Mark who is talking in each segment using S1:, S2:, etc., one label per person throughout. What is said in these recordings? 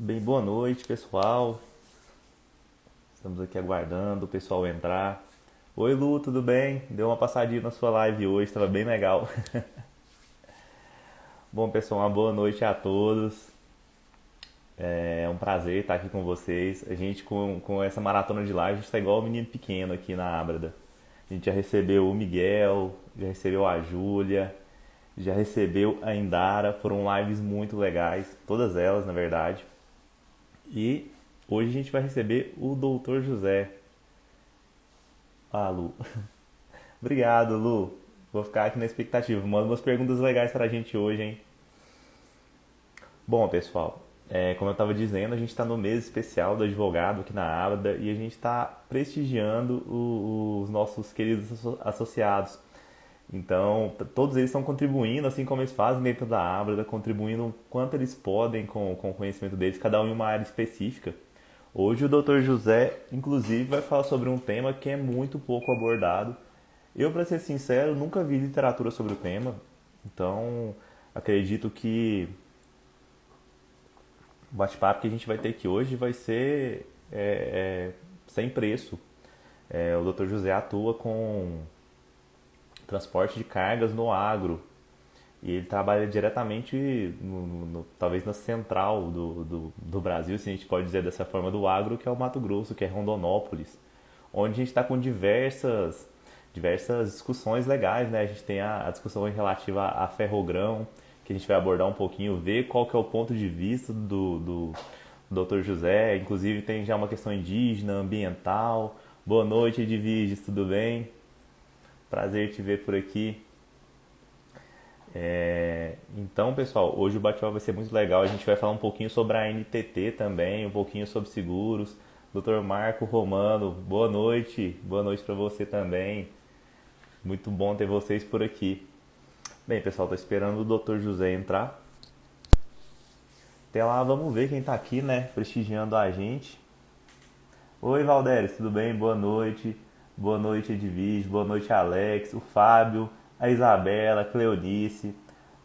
S1: Bem, boa noite, pessoal. Estamos aqui aguardando o pessoal entrar. Oi, Lu, tudo bem? Deu uma passadinha na sua live hoje, estava bem legal. Bom, pessoal, uma boa noite a todos. É um prazer estar aqui com vocês. A gente, com essa maratona de live, a gente está igual um menino pequeno aqui na Ábrada. A gente já recebeu o Miguel, já recebeu a Júlia, já recebeu a Indara. Foram lives muito legais, todas elas, na verdade. E hoje a gente vai receber o Doutor José. Ah, Lu. Obrigado, Lu. Vou ficar aqui na expectativa. Manda umas perguntas legais pra gente hoje, hein? Bom, pessoal, como eu estava dizendo, a gente está no mês especial do advogado aqui na Abra e a gente está prestigiando os nossos queridos associados. Então, todos eles estão contribuindo, assim como eles fazem dentro da Abra, contribuindo o quanto eles podem com o conhecimento deles, cada um em uma área específica. Hoje o Dr. José, inclusive, vai falar sobre um tema que é muito pouco abordado. Eu, para ser sincero, nunca vi literatura sobre o tema, então acredito que o bate-papo que a gente vai ter aqui hoje vai ser sem preço. O Dr. José atua com transporte de cargas no agro e ele trabalha diretamente, talvez na central do Brasil, se a gente pode dizer dessa forma, do agro, que é o Mato Grosso, que é Rondonópolis, onde a gente está com diversas discussões legais, né? A gente tem a discussão relativa a ferrogrão, que a gente vai abordar um pouquinho, ver qual que é o ponto de vista do Dr. José. Inclusive tem já uma questão indígena, ambiental. Boa noite, Edviges, tudo bem? Prazer te ver por aqui. Então, pessoal, hoje o bate-papo vai ser muito legal. A gente vai falar um pouquinho sobre a NTT também, um pouquinho sobre seguros. Dr. Marco Romano, boa noite. Boa noite para você também. Muito bom ter vocês por aqui. Bem, pessoal, tô esperando o Dr. José entrar. Até lá, vamos ver quem tá aqui, né? Prestigiando a gente. Oi, Valdéres, tudo bem? Boa noite. Boa noite, Edvige. Boa noite, Alex, o Fábio, a Isabela, a Cleonice,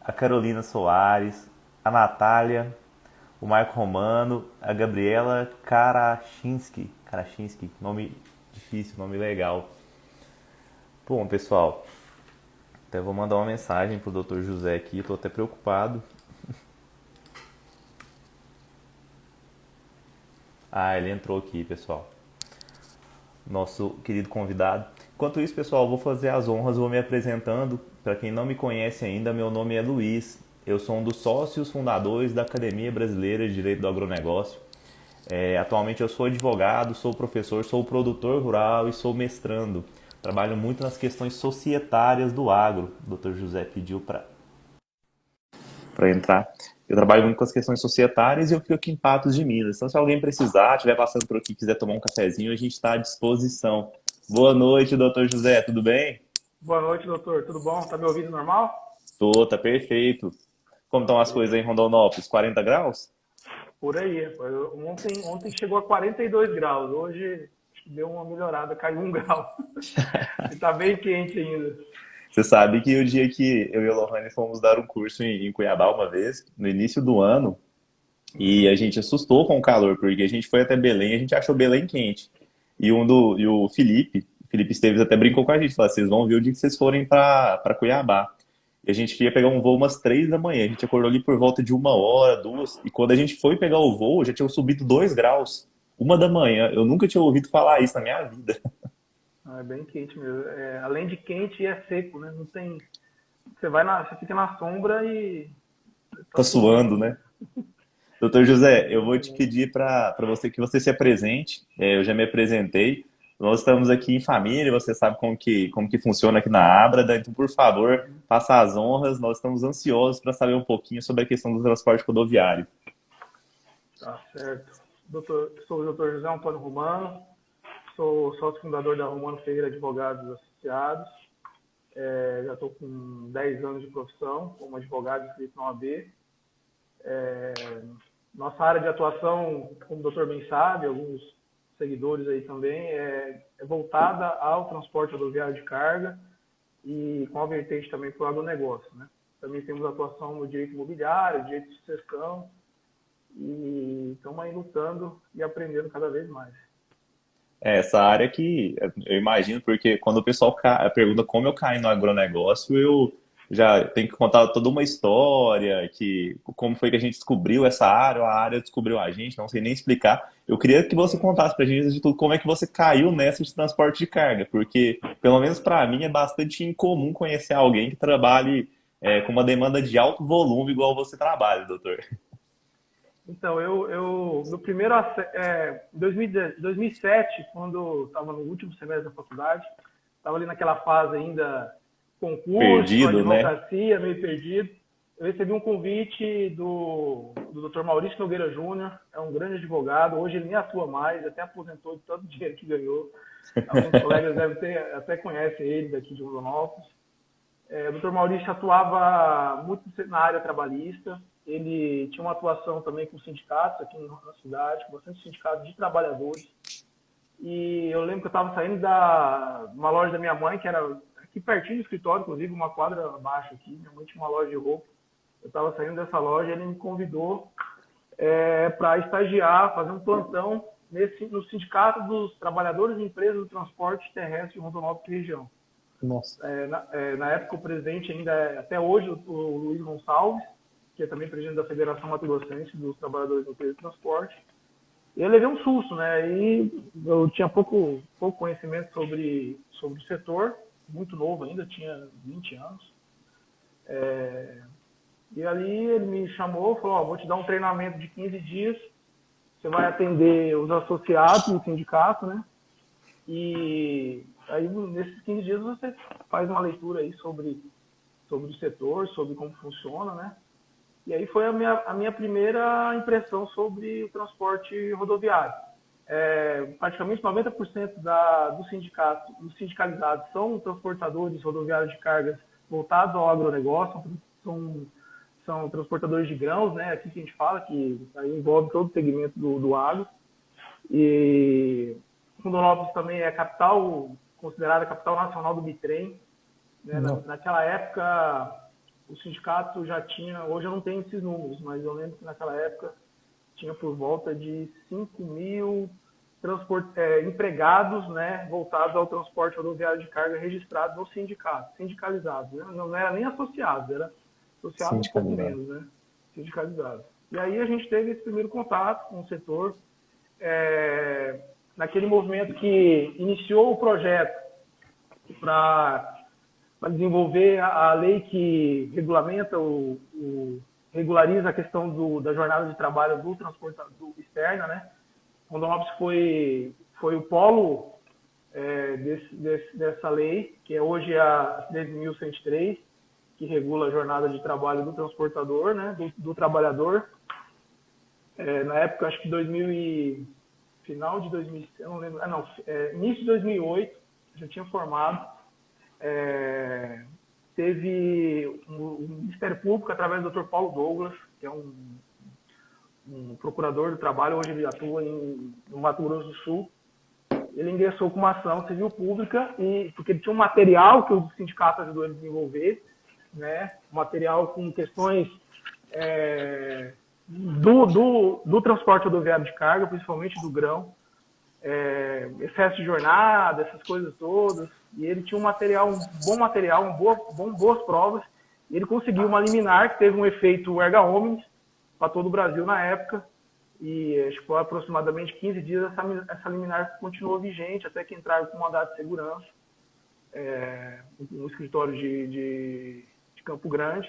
S1: a Carolina Soares, a Natália, o Marco Romano, a Gabriela Karachinski. Karachinski, nome difícil, nome legal. Bom, pessoal, até vou mandar uma mensagem pro Dr. José aqui, tô até preocupado. Ah, ele entrou aqui, pessoal. Nosso querido convidado. Enquanto isso, pessoal, vou fazer as honras, vou me apresentando. Para quem não me conhece ainda, meu nome é Luiz. Eu sou um dos sócios fundadores da Academia Brasileira de Direito do Agronegócio. Atualmente eu sou advogado, sou professor, sou produtor rural e sou mestrando. Trabalho muito nas questões societárias do agro. O Dr. José pediu para entrar. Eu trabalho muito com as questões societárias e eu fico aqui em Patos de Minas. Então, se alguém precisar, estiver passando por aqui, quiser tomar um cafezinho, a gente está à disposição. Boa noite, doutor José, tudo bem?
S2: Boa noite, doutor. Tudo bom? Tá me ouvindo normal?
S1: Tô, tá perfeito. Como estão as coisas aí em Rondonópolis? 40 graus?
S2: Por aí. Ontem chegou a 42 graus. Hoje acho que deu uma melhorada, caiu 1 grau. E tá bem quente ainda.
S1: Você sabe que o dia que eu e a Lohane fomos dar um curso em Cuiabá uma vez, no início do ano, e a gente assustou com o calor, porque a gente foi até Belém, a gente achou Belém quente. E o Felipe Esteves até brincou com a gente, falou: vocês vão ver o dia que vocês forem para Cuiabá. E a gente ia pegar um voo umas 3 da manhã, a gente acordou ali por volta de 1 hora, duas, e quando a gente foi pegar o voo, já tinha subido 2 graus. 1 da manhã, eu nunca tinha ouvido falar isso na minha vida.
S2: É bem quente mesmo. Além de quente, é seco, né? Não tem. Você fica na sombra e tá
S1: Tá
S2: suando.
S1: suando, né? Doutor José, eu vou te pedir para você que você se apresente. Eu já me apresentei. Nós estamos aqui em família, você sabe como que funciona aqui na Abrada, então, por favor, faça as honras. Nós estamos ansiosos para saber um pouquinho sobre a questão do transporte rodoviário.
S2: Tá certo. Sou o doutor José Antônio Romano, sou sócio fundador da Romano Ferreira Advogados Associados. Já estou com 10 anos de profissão como advogado inscrito na OAB. Nossa área de atuação, como o doutor bem sabe, alguns seguidores aí também, é voltada ao transporte rodoviário de carga e com a vertente também para o agronegócio, né? Também temos atuação no direito imobiliário, direito de sucessão e estamos aí lutando e aprendendo cada vez mais.
S1: Essa área que eu imagino, porque quando o pessoal pergunta como eu caí no agronegócio, eu já tenho que contar toda uma história, que como foi que a gente descobriu essa área, ou a área descobriu a gente, não sei nem explicar. Eu queria que você
S2: Sim.
S1: contasse pra gente, antes de tudo, como é que você caiu nessa de transporte de carga, porque, pelo menos para mim, é bastante incomum conhecer alguém que trabalhe com uma demanda de alto volume igual você trabalha, doutor.
S2: Então, no primeiro, em 2007, quando estava no último semestre da faculdade, estava ali naquela fase ainda, concurso,
S1: Perdido, né?
S2: advocacia, meio perdido. Eu recebi um convite do Dr. Maurício Nogueira Júnior, é um grande advogado, hoje ele nem atua mais, até aposentou de tanto dinheiro que ganhou. Alguns colegas devem ter, até conhecem ele daqui de Rondonópolis. O Dr. Maurício atuava muito na área trabalhista, ele tinha uma atuação também com sindicatos aqui na cidade, com bastante sindicatos de trabalhadores. E eu lembro que eu estava saindo de uma loja da minha mãe, que era aqui pertinho do escritório, inclusive, uma quadra abaixo aqui. Minha mãe tinha uma loja de roupa. Eu estava saindo dessa loja e ele me convidou para estagiar, fazer um plantão no Sindicato dos Trabalhadores e Empresas do Transporte Terrestre de Rondonópolis e região.
S1: Nossa.
S2: Na época, o presidente ainda é, até hoje, o Luiz Gonçalves, que é também presidente da Federação Mato Grossense dos Trabalhadores e Empresas de Transporte. E eu levei um susto, né? E eu tinha pouco conhecimento sobre o setor, muito novo ainda, tinha 20 anos. E ali ele me chamou, falou, vou te dar um treinamento de 15 dias, você vai atender os associados do sindicato, né? E aí nesses 15 dias você faz uma leitura aí sobre o setor, sobre como funciona, né? E aí foi a minha primeira impressão sobre o transporte rodoviário. Praticamente 90% dos sindicalizados são transportadores rodoviários de cargas voltados ao agronegócio, são transportadores de grãos, né? Aqui que a gente fala, que aí envolve todo o segmento do agro. E Rondonópolis também é considerada a capital nacional do bitrem. Né? Naquela época, o sindicato já tinha, hoje eu não tenho esses números, mas eu lembro que naquela época tinha por volta de 5 mil empregados, né, voltados ao transporte rodoviário de carga registrados no sindicato, sindicalizados. Né? Não era nem associados, era associado um pouco
S1: Sindicalizado.
S2: menos, né? Sindicalizados. E aí a gente teve esse primeiro contato com o setor, naquele movimento que iniciou o projeto para desenvolver a lei que regulamenta regulariza a questão da jornada de trabalho do transportador externa, né? Rondonópolis foi o polo dessa lei, que é hoje a 13.103, que regula a jornada de trabalho do transportador, né? Do trabalhador. Na época, acho que final de 2000, eu não lembro, início de 2008, já tinha formado. Teve o Ministério Público, através do Dr. Paulo Douglas, que é um procurador do trabalho, hoje ele atua no Mato Grosso do Sul. Ele ingressou com uma ação civil pública, porque ele tinha um material que o sindicato ajudou ele a desenvolver, né? Material com questões do transporte rodoviário de carga, principalmente do grão, excesso de jornada, essas coisas todas. E ele tinha um bom material, boas provas. E ele conseguiu uma liminar que teve um efeito erga omnes para todo o Brasil na época. E acho que foi aproximadamente 15 dias essa liminar continuou vigente até que entraram com mandado de segurança no escritório de Campo Grande.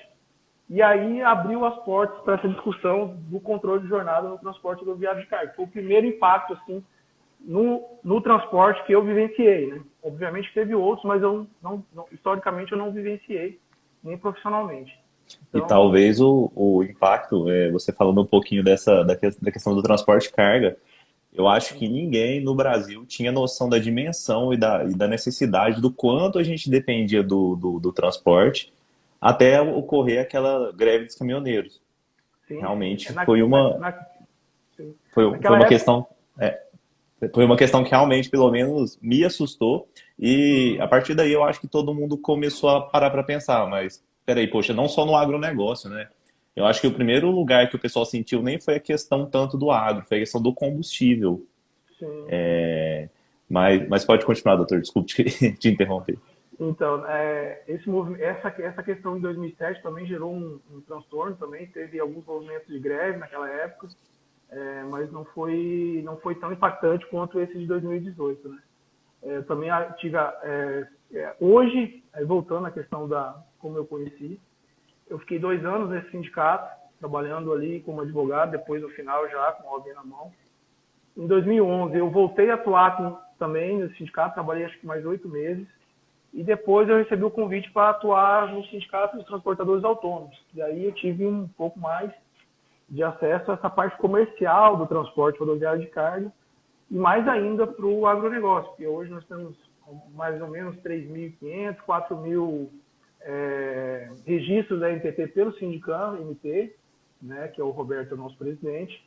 S2: E aí abriu as portas para essa discussão do controle de jornada no transporte rodoviário de carga. Foi o primeiro impacto assim no transporte que eu vivenciei, né? Obviamente teve outros, mas historicamente eu não vivenciei, nem profissionalmente.
S1: E
S2: Então,
S1: talvez o impacto, você falando um pouquinho da questão do transporte de carga, eu acho que ninguém no Brasil tinha noção da dimensão e da necessidade do quanto a gente dependia do transporte até ocorrer aquela greve dos caminhoneiros.
S2: sim, sim.
S1: Realmente foi uma,
S2: Sim.
S1: foi
S2: Naquela
S1: uma
S2: época,
S1: questão, foi uma questão que realmente, pelo menos, me assustou. E a partir daí eu acho que todo mundo começou a parar para pensar, mas peraí, poxa, não só no agronegócio, né? Eu acho que o primeiro lugar que o pessoal sentiu nem foi a questão tanto do agro, foi a questão do combustível.
S2: Sim, sim.
S1: É, mas pode continuar, doutor, desculpe te interromper.
S2: Então, essa questão de 2007 também gerou um transtorno também, teve alguns movimentos de greve naquela época, mas não foi tão impactante quanto esse de 2018, né? Também hoje, voltando à questão da como eu conheci, eu fiquei 2 anos nesse sindicato, trabalhando ali como advogado, depois no final já com a OAB na mão. Em 2011 eu voltei a atuar também nesse sindicato, trabalhei acho que mais 8 meses, e depois eu recebi o convite para atuar no sindicato dos transportadores autônomos. E aí eu tive um pouco mais de acesso a essa parte comercial do transporte rodoviário de carga, e mais ainda para o agronegócio, porque hoje nós temos mais ou menos 3.500, 4.000 registros da NTT pelo Sindicam MT, né, que é o Roberto, o nosso presidente,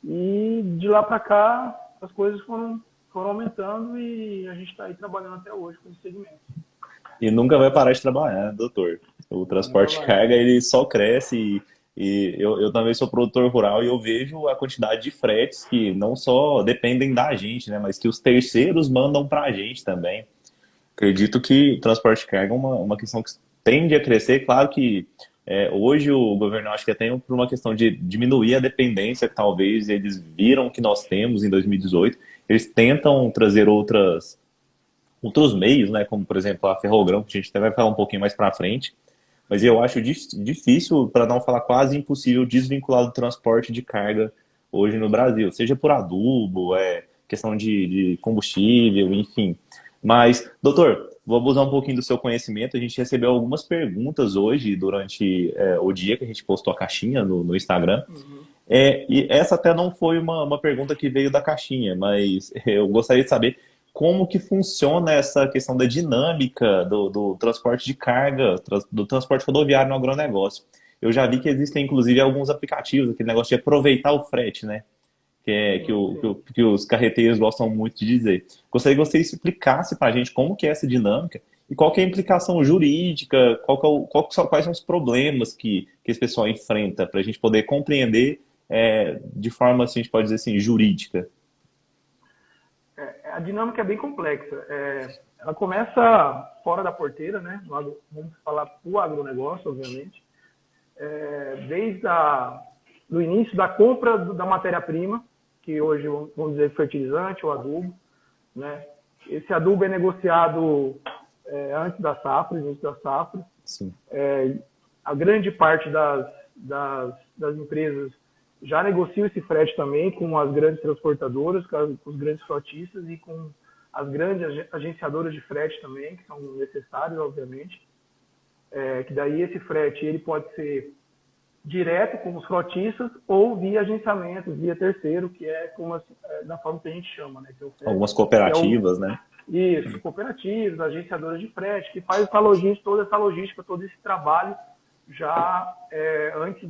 S2: e de lá para cá as coisas foram aumentando e a gente está aí trabalhando até hoje com esse segmento.
S1: E nunca vai parar de trabalhar, né, doutor? O
S2: Não, nunca
S1: transporte de
S2: vai.
S1: carga, ele só cresce e eu também sou produtor rural e eu vejo a quantidade de fretes que não só dependem da gente, né, mas que os terceiros mandam para a gente também. Acredito que o transporte de carga é uma questão que tende a crescer. Claro que hoje o governo acho que até por uma questão de diminuir a dependência que talvez eles viram que nós temos em 2018, eles tentam trazer outros meios, né, como por exemplo a Ferrogrão, que a gente até vai falar um pouquinho mais para frente, mas eu acho difícil, para não falar quase impossível, desvincular do transporte de carga hoje no Brasil, seja por adubo, questão de combustível, enfim. Mas, doutor, vou abusar um pouquinho do seu conhecimento. A gente recebeu algumas perguntas hoje durante o dia que a gente postou a caixinha no Instagram.
S2: Uhum.
S1: E essa até não foi uma pergunta que veio da caixinha, mas eu gostaria de saber como que funciona essa questão da dinâmica do transporte de carga, do transporte rodoviário no agronegócio. Eu já vi que existem, inclusive, alguns aplicativos, aquele negócio de aproveitar o frete, né?
S2: Sim, sim.
S1: Que os carreteiros gostam muito de dizer. Gostaria que você explicasse para a gente como que é essa dinâmica e qual que é a implicação jurídica, quais são os problemas que esse pessoal enfrenta, para a gente poder compreender de forma, assim, a gente pode dizer assim, jurídica.
S2: A dinâmica é bem complexa. Ela começa fora da porteira, né? Vamos falar do agronegócio, obviamente. Desde do início da compra da matéria-prima, que hoje vamos dizer fertilizante ou adubo, né? Esse adubo é negociado antes da safra, início da safra.
S1: Sim.
S2: A grande parte das empresas já negocia esse frete também com as grandes transportadoras, com os grandes frotistas e com as grandes agenciadoras de frete também, que são necessárias, obviamente. Que daí esse frete ele pode ser direto com os frotistas ou via agenciamento, via terceiro, que é como da forma que a gente chama, né? Que é o frete,
S1: Algumas
S2: que é o
S1: cooperativas, né?
S2: isso, cooperativas, agenciadoras de frete, que faz toda essa logística, todo esse trabalho já antes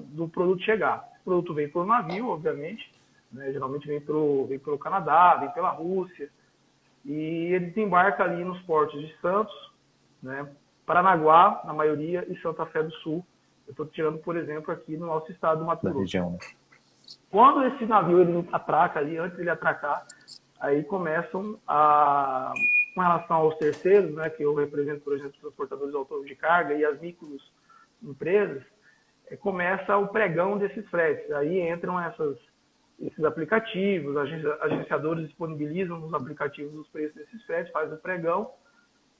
S2: do produto chegar. O produto vem por navio, obviamente, né? Geralmente vem pelo Canadá, vem pela Rússia, e ele desembarca ali nos portos de Santos, né? Paranaguá, na maioria, e Santa Fé do Sul. Eu estou tirando, por exemplo, aqui no nosso estado do Mato
S1: Da
S2: Grosso.
S1: região, né?
S2: Quando esse navio ele atraca ali, antes dele atracar, aí começam com relação aos terceiros, né, que eu represento, por exemplo, os transportadores autônomos de carga e as microempresas, começa o pregão desses fretes. Aí entram esses aplicativos, agenciadores disponibilizam nos aplicativos os preços desses fretes, faz o pregão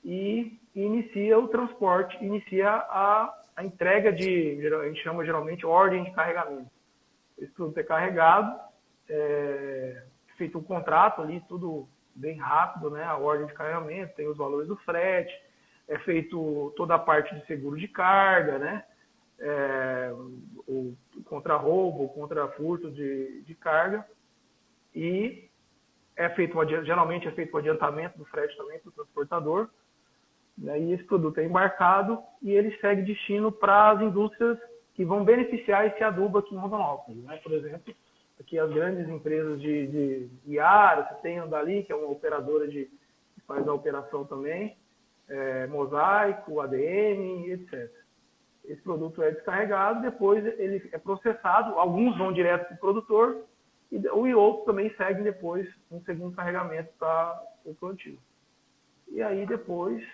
S2: e inicia o transporte, inicia a entrega a gente chama geralmente ordem de carregamento. Esse produto é carregado, feito um contrato ali, tudo bem rápido, né? A ordem de carregamento, tem os valores do frete, é feito toda a parte de seguro de carga, né? O contra roubo, contra furto de carga, e geralmente é feito o adiantamento do frete também para o transportador, né? E esse produto é embarcado e ele segue destino para as indústrias que vão beneficiar esse adubo aqui em Rondonópolis, né? Por exemplo, aqui as grandes empresas de Iara, você tem Andali, que é uma operadora que faz a operação também, Mosaico, ADM, etc. esse produto é descarregado, depois ele é processado, alguns vão direto para o produtor e outros também seguem depois um segundo carregamento para o plantio. E aí depois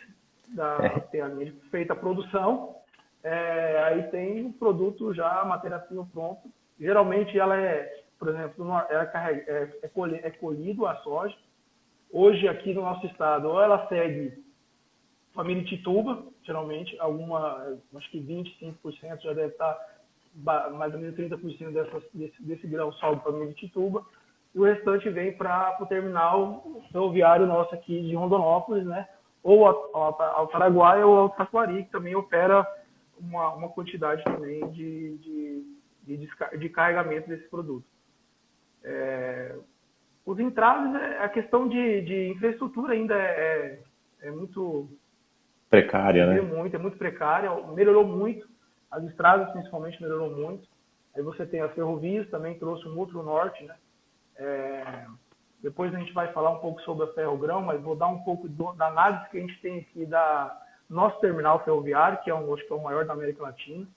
S2: tem a linha feita a produção, aí tem o produto já, a matéria-prima pronta. Geralmente ela por exemplo, é colhido a soja. Hoje aqui no nosso estado, ou ela segue família Tituba, geralmente, acho que 25% já deve estar, mais ou menos 30% desse grão sobe para a família Tituba, e o restante vem para o terminal ferroviário nosso aqui de Rondonópolis, né? Ou ao Paraguai ou ao Taquari, que também opera uma quantidade também de carregamento desse produto. Os entraves, a questão de infraestrutura ainda é muito
S1: Precária, né?
S2: é muito precária, melhorou muito, as estradas principalmente melhorou muito. Aí você tem as ferrovias, também trouxe o Mútuo Norte, né? Depois a gente vai falar um pouco sobre a Ferrogrão, mas vou dar um pouco da análise que a gente tem aqui da nosso terminal ferroviário, que acho que é o maior da América Latina,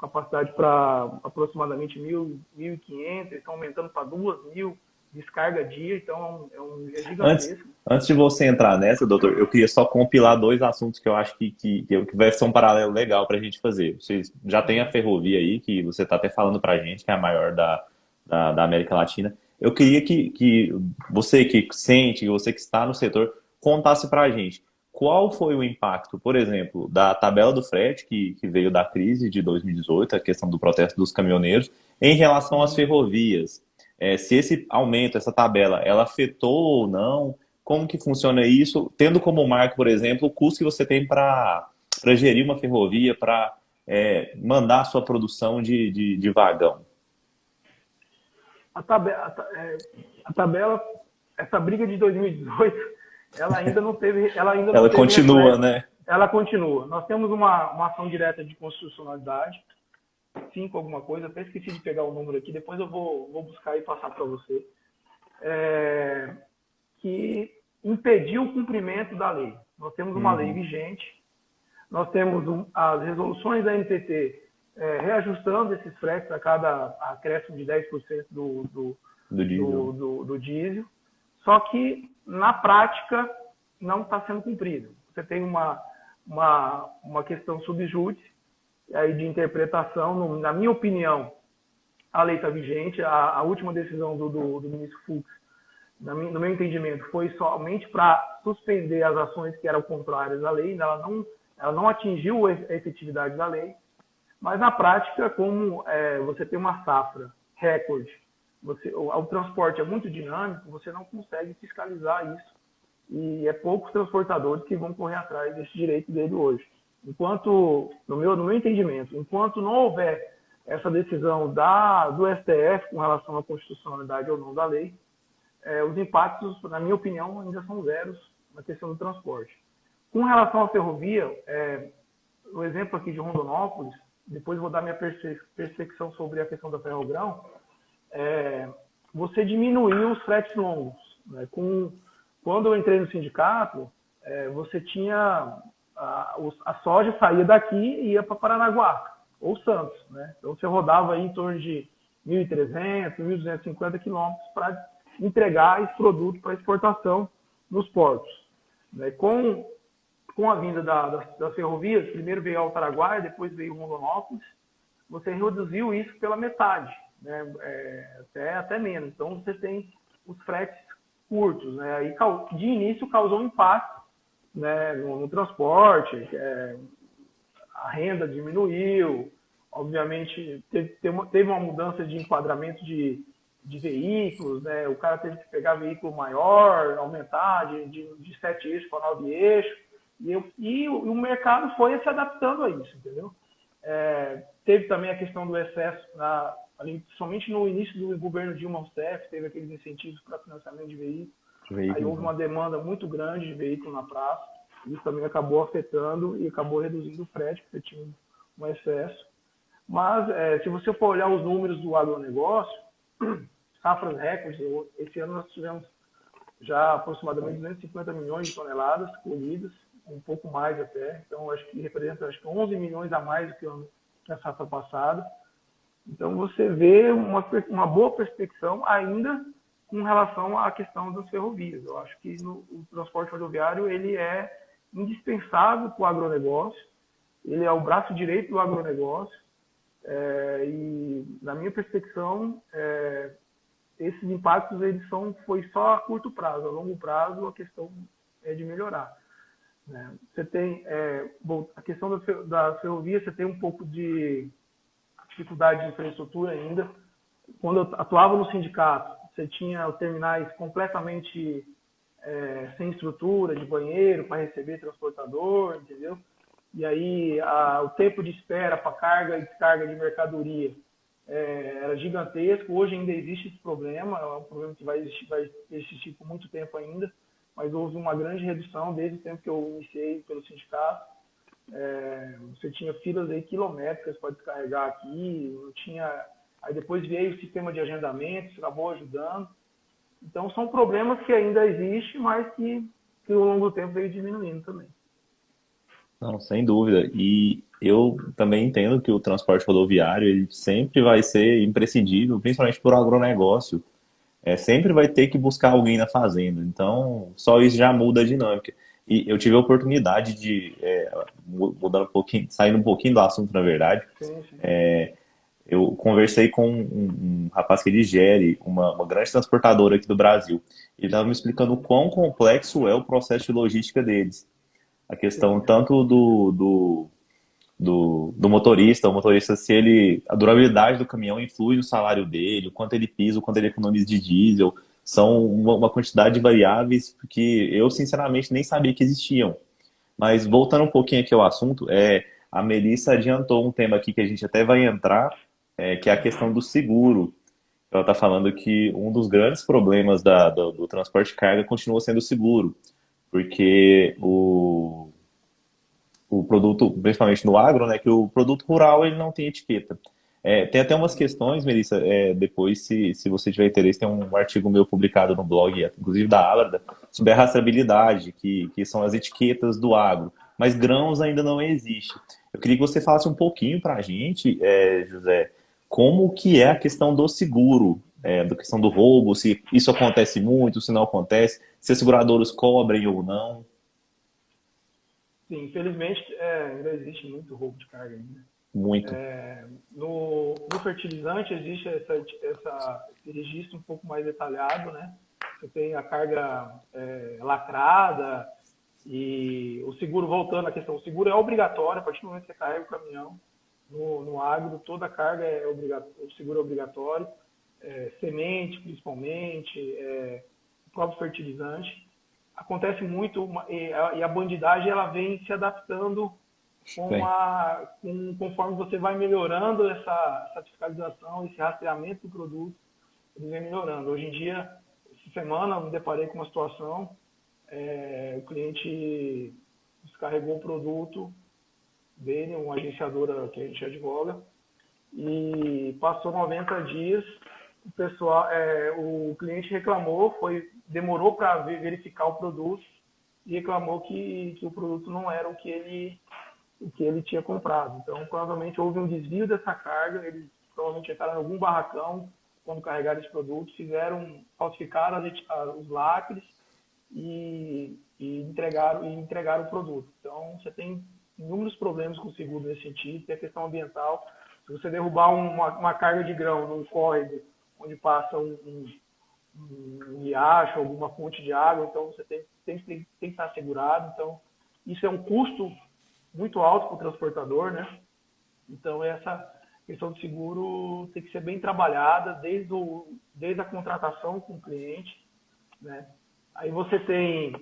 S2: capacidade para aproximadamente 1.500, estão aumentando para 2.000 descarga dia, então é gigantesco.
S1: Antes de você entrar nessa, doutor, eu queria só compilar dois assuntos que eu acho que vai ser um paralelo legal para a gente fazer. Vocês já tem a ferrovia aí, que você está até falando para a gente, que é a maior da América Latina. Eu queria que você que sente, você que está no setor, contasse para a gente qual foi o impacto, por exemplo, da tabela do frete, que veio da crise de 2018, a questão do protesto dos caminhoneiros, em relação às ferrovias. Se esse aumento, essa tabela, ela afetou ou não, como que funciona isso, tendo como marco, por exemplo, o custo que você tem para gerir uma ferrovia, para mandar a sua produção de vagão.
S2: A tabela, essa briga de 2018, ela ainda não teve
S1: Ela continua,
S2: reflexo.
S1: né?
S2: Ela continua. Nós temos uma ação direta de constitucionalidade, 5 alguma coisa, até esqueci de pegar o número aqui, depois eu vou buscar e passar para você, que impediu o cumprimento da lei. Nós temos uma lei vigente, nós temos as resoluções da NTT reajustando esses fretes a cada acréscimo de 10% do diesel, só que na prática não está sendo cumprido. Você tem uma questão subjúdice aí de interpretação, na minha opinião, a lei está vigente, a última decisão do ministro Fux, no meu entendimento, foi somente para suspender as ações que eram contrárias à lei, ela não atingiu a efetividade da lei, mas na prática, como você tem uma safra recorde, o transporte é muito dinâmico, você não consegue fiscalizar isso, e poucos transportadores que vão correr atrás desse direito dele hoje. Enquanto, no meu entendimento, enquanto não houver essa decisão do STF com relação à constitucionalidade ou não da lei, os impactos, na minha opinião, ainda são zeros na questão do transporte. Com relação à ferrovia, o exemplo aqui de Rondonópolis, depois vou dar minha perspectiva sobre a questão da Ferrogrão, você diminuiu os fretes longos. Né? Quando eu entrei no sindicato, você tinha a soja saía daqui e ia para Paranaguá ou Santos. Né? Então você rodava aí em torno de 1.300, 1.250 quilômetros para entregar esse produto para exportação nos portos. Né? Com a vinda das ferrovias, primeiro veio ao Paraguai, depois veio Rondonópolis, você reduziu isso pela metade, né? Até menos. Então você tem os fretes curtos, né? Aí de início causou um impacto, né, no transporte, a renda diminuiu, obviamente teve uma mudança de enquadramento de veículos, né? O cara teve que pegar veículo maior, aumentar de 7 eixos para 9 eixos, e o mercado foi se adaptando a isso, entendeu? Teve também a questão do excesso, somente no início do governo Dilma Rousseff, teve aqueles incentivos para financiamento de veículos. Aí houve uma demanda muito grande de veículo na praça, isso também acabou afetando e acabou reduzindo o frete, porque tinha um excesso. Mas, se você for olhar os números do agronegócio, safras recordes, esse ano nós tivemos já aproximadamente 250 milhões de toneladas colhidas, um pouco mais até, então acho que representa 11 milhões a mais do que a safra passada. Então, você vê uma boa perspectiva ainda com relação à questão das ferrovias. Eu acho que o transporte rodoviário ele é indispensável para o agronegócio, ele é o braço direito do agronegócio, e, na minha percepção, esses impactos foi só a curto prazo. A longo prazo, a questão é de melhorar. Né? Você tem a questão da ferrovia, você tem um pouco de dificuldade de infraestrutura ainda. Quando eu atuava no sindicato, você tinha os terminais completamente sem estrutura de banheiro para receber transportador, entendeu? E aí o tempo de espera para carga e descarga de mercadoria era gigantesco. Hoje ainda existe esse problema, é um problema que vai existir por muito tempo ainda, mas houve uma grande redução desde o tempo que eu iniciei pelo sindicato. Você tinha filas aí quilométricas para descarregar aqui, não tinha. Aí depois veio o sistema de agendamento, isso acabou ajudando. Então são problemas que ainda existem, mas que ao longo do tempo veio diminuindo também.
S1: Não, sem dúvida. E eu também entendo que o transporte rodoviário ele sempre vai ser imprescindível, principalmente por agronegócio. Sempre vai ter que buscar alguém na fazenda. Então, só isso já muda a dinâmica. E eu tive a oportunidade de, mudando um pouquinho, saindo um pouquinho do assunto, na verdade,
S2: Sim, sim.
S1: eu conversei com um rapaz que ele gere uma grande transportadora aqui do Brasil. Ele estava me explicando o quão complexo é o processo de logística deles. A questão
S2: Sim,
S1: tanto do motorista, o motorista, se ele, a durabilidade do caminhão influi no salário dele, o quanto ele pisa, o quanto ele economiza de diesel, são uma quantidade de variáveis que eu, sinceramente, nem sabia que existiam. Mas voltando um pouquinho aqui ao assunto, a Melissa adiantou um tema aqui que a gente até vai entrar, que é a questão do seguro. Ela está falando que um dos grandes problemas do transporte de carga continua sendo o seguro, porque o produto, principalmente no agro, né, que o produto rural ele não tem etiqueta. Tem até umas questões, Melissa, depois, se você tiver interesse, tem um artigo meu publicado no blog, inclusive da Abrada, sobre a rastreabilidade, que são as etiquetas do agro. Mas grãos ainda não existe. Eu queria que você falasse um pouquinho para a gente, José, como que é a questão do seguro, da questão do roubo, se isso acontece muito, se não acontece, se as seguradoras cobrem ou não.
S2: sim. Infelizmente, ainda existe muito roubo de carga ainda.
S1: Muito.
S2: No fertilizante existe esse registro um pouco mais detalhado, né? Você tem a carga lacrada e o seguro, voltando à questão, o seguro é obrigatório, a partir do momento que você carrega o caminhão no agro, toda a carga o seguro é obrigatório, semente principalmente, o próprio fertilizante. Acontece muito, e a bandidagem ela vem se adaptando
S1: Bem,
S2: conforme você vai melhorando essa fiscalização, esse rastreamento do produto, ele vem melhorando. Hoje em dia, essa semana, eu me deparei com uma situação, o cliente descarregou o produto dele, uma agenciadora que a gente advoga, e passou 90 dias, o cliente reclamou, demorou para verificar o produto e reclamou que o produto não era o que ele tinha comprado. Então, provavelmente houve um desvio dessa carga, eles provavelmente entraram em algum barracão quando carregaram esse produto, falsificaram os lacres e entregaram o produto. Então, você tem inúmeros problemas com o seguro nesse sentido, tem a questão ambiental. Se você derrubar uma carga de grão num córrego onde passa um riacho, alguma fonte de água, então você tem que estar assegurado. Então, isso é um custo muito alto para o transportador, né? Então, essa questão de seguro tem que ser bem trabalhada desde a contratação com o cliente, né? Aí você tem,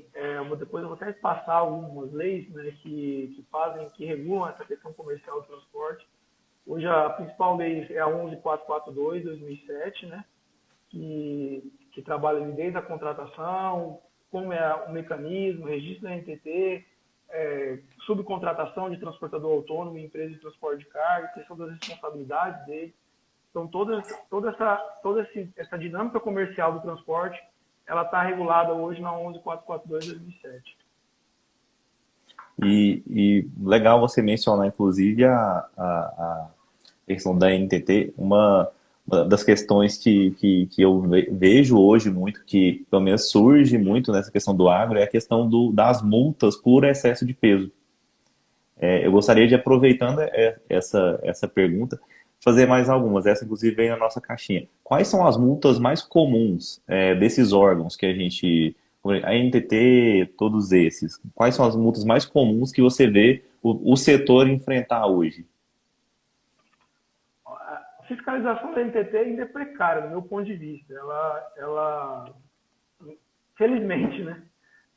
S2: depois eu vou até passar algumas leis, né, que regulam essa questão comercial do transporte. Hoje a principal lei é a 11442, 2007, né, que trabalha desde a contratação, como é o mecanismo, registro da NTT, subcontratação de transportador autônomo em empresa de transporte de carga, questão das responsabilidades dele. Então, toda essa dinâmica comercial do transporte, ela está regulada hoje na 11442/2007.
S1: e legal você mencionar, inclusive, questão da NTT, uma das questões que eu vejo hoje muito, que pelo menos surge muito nessa questão do agro, é a questão das multas por excesso de peso. Eu gostaria de, aproveitando essa pergunta, fazer mais algumas. Essa, inclusive, vem na nossa caixinha. Quais são as multas mais comuns desses órgãos que a gente. A NTT, todos esses. Quais são as multas mais comuns que você vê o setor enfrentar hoje?
S2: A fiscalização da NTT ainda é precária, do meu ponto de vista. Felizmente, né?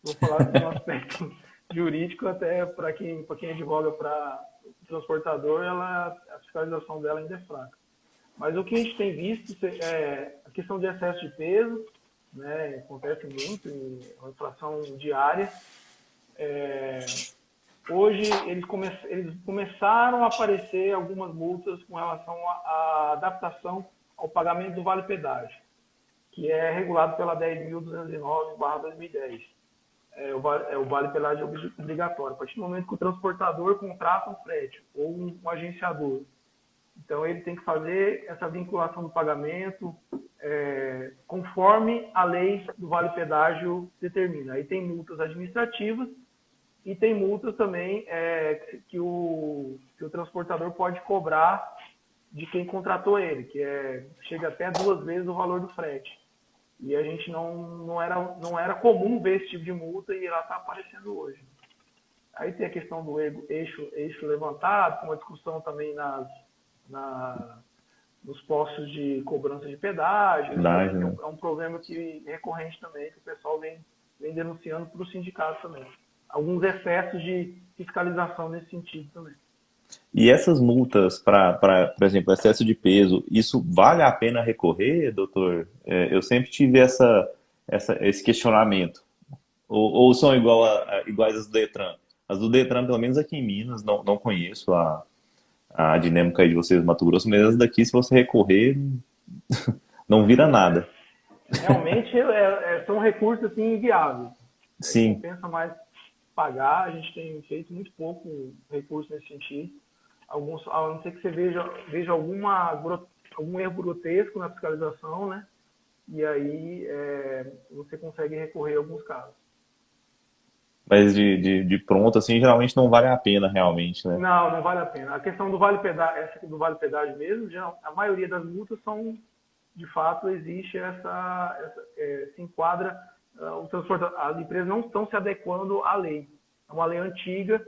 S2: Vou falar assim no aspecto jurídico, até para quem advoga para o transportador, a fiscalização dela ainda é fraca. Mas o que a gente tem visto é a questão de excesso de peso, né? Acontece muito, é uma inflação diária. É, hoje eles começaram a aparecer algumas multas com relação à adaptação ao pagamento do vale pedágio, que é regulado pela 10.209/2010. O vale pedágio obrigatório. A partir do momento que o transportador contrata um frete ou um agenciador, então ele tem que fazer essa vinculação do pagamento conforme a lei do vale pedágio determina. Aí tem multas administrativas e tem multas também que o transportador pode cobrar de quem contratou ele, que chega até 2 vezes o valor do frete. E a gente não era comum ver esse tipo de multa e ela está aparecendo hoje. Aí tem a questão do eixo levantado, com uma discussão também nos postos de cobrança de pedágio.
S1: Verdade, né?
S2: É um problema recorrente também, que o pessoal vem denunciando para o sindicato também. Alguns excessos de fiscalização nesse sentido também.
S1: E essas multas por exemplo, excesso de peso, isso vale a pena recorrer, doutor? Eu sempre tive esse questionamento. Ou são iguais às do Detran? As do Detran, pelo menos aqui em Minas, não conheço a dinâmica aí de vocês no Mato Grosso, mas as daqui, se você recorrer, não vira nada.
S2: Realmente são recursos assim, inviáveis.
S1: Sim,
S2: Compensa mais pagar, a gente tem feito muito pouco recurso nesse sentido. A não ser que você veja algum erro grotesco na fiscalização, né? E aí você consegue recorrer a alguns casos.
S1: mas de pronto, assim, geralmente não vale a pena realmente, né?
S2: Não vale a pena. A questão do vale pedágio, essa do vale pedágio mesmo, a maioria das multas são, de fato, existe se enquadra, o transportador, as empresas não estão se adequando à lei. É uma lei antiga,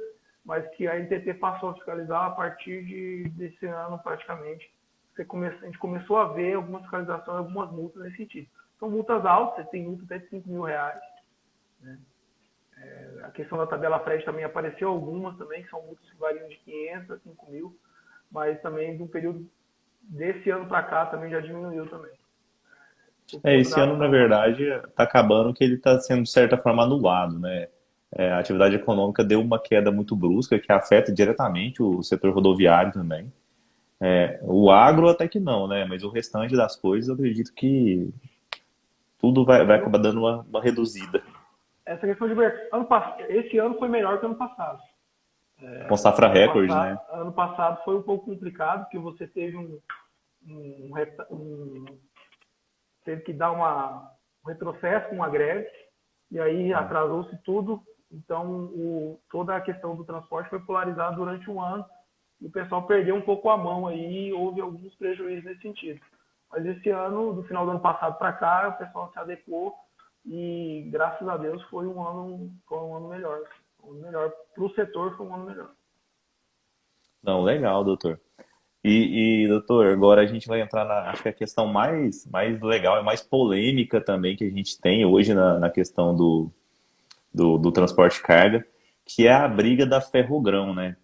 S2: mas que a NTT passou a fiscalizar a partir desse ano, praticamente. A gente começou a ver alguma fiscalização, algumas multas nesse sentido. São multas altas, você tem multa até de R$ 5.000, né? A questão da tabela frete também apareceu algumas também, que são multas que variam de 500 a 5.000, mas também de um período desse ano para cá também já diminuiu também. Por conta
S1: Esse
S2: da
S1: ano, na
S2: ação mais.
S1: verdade, está acabando que ele está sendo, de certa forma, anulado, né? A atividade econômica deu uma queda muito brusca que afeta diretamente o setor rodoviário também. O agro até que não, né? Mas o restante das coisas, eu acredito que tudo vai
S2: É,
S1: acabar dando uma reduzida.
S2: essa questão de esse ano foi melhor que ano passado.
S1: Com safra recorde, né?
S2: Ano passado foi um pouco complicado, porque você teve teve que dar um retrocesso, uma greve, e aí atrasou-se tudo. Então, toda a questão do transporte foi polarizada durante um ano e o pessoal perdeu um pouco a mão aí e houve alguns prejuízos nesse sentido. Mas esse ano, do final do ano passado para cá, o pessoal se adequou e, graças a Deus, foi um ano melhor. Um ano melhor. Para o setor, foi um ano melhor.
S1: Não, legal, doutor. Doutor, agora a gente vai entrar acho que a questão mais legal e mais polêmica também que a gente tem hoje na questão do transporte de carga, que é a briga da Ferrogrão, né?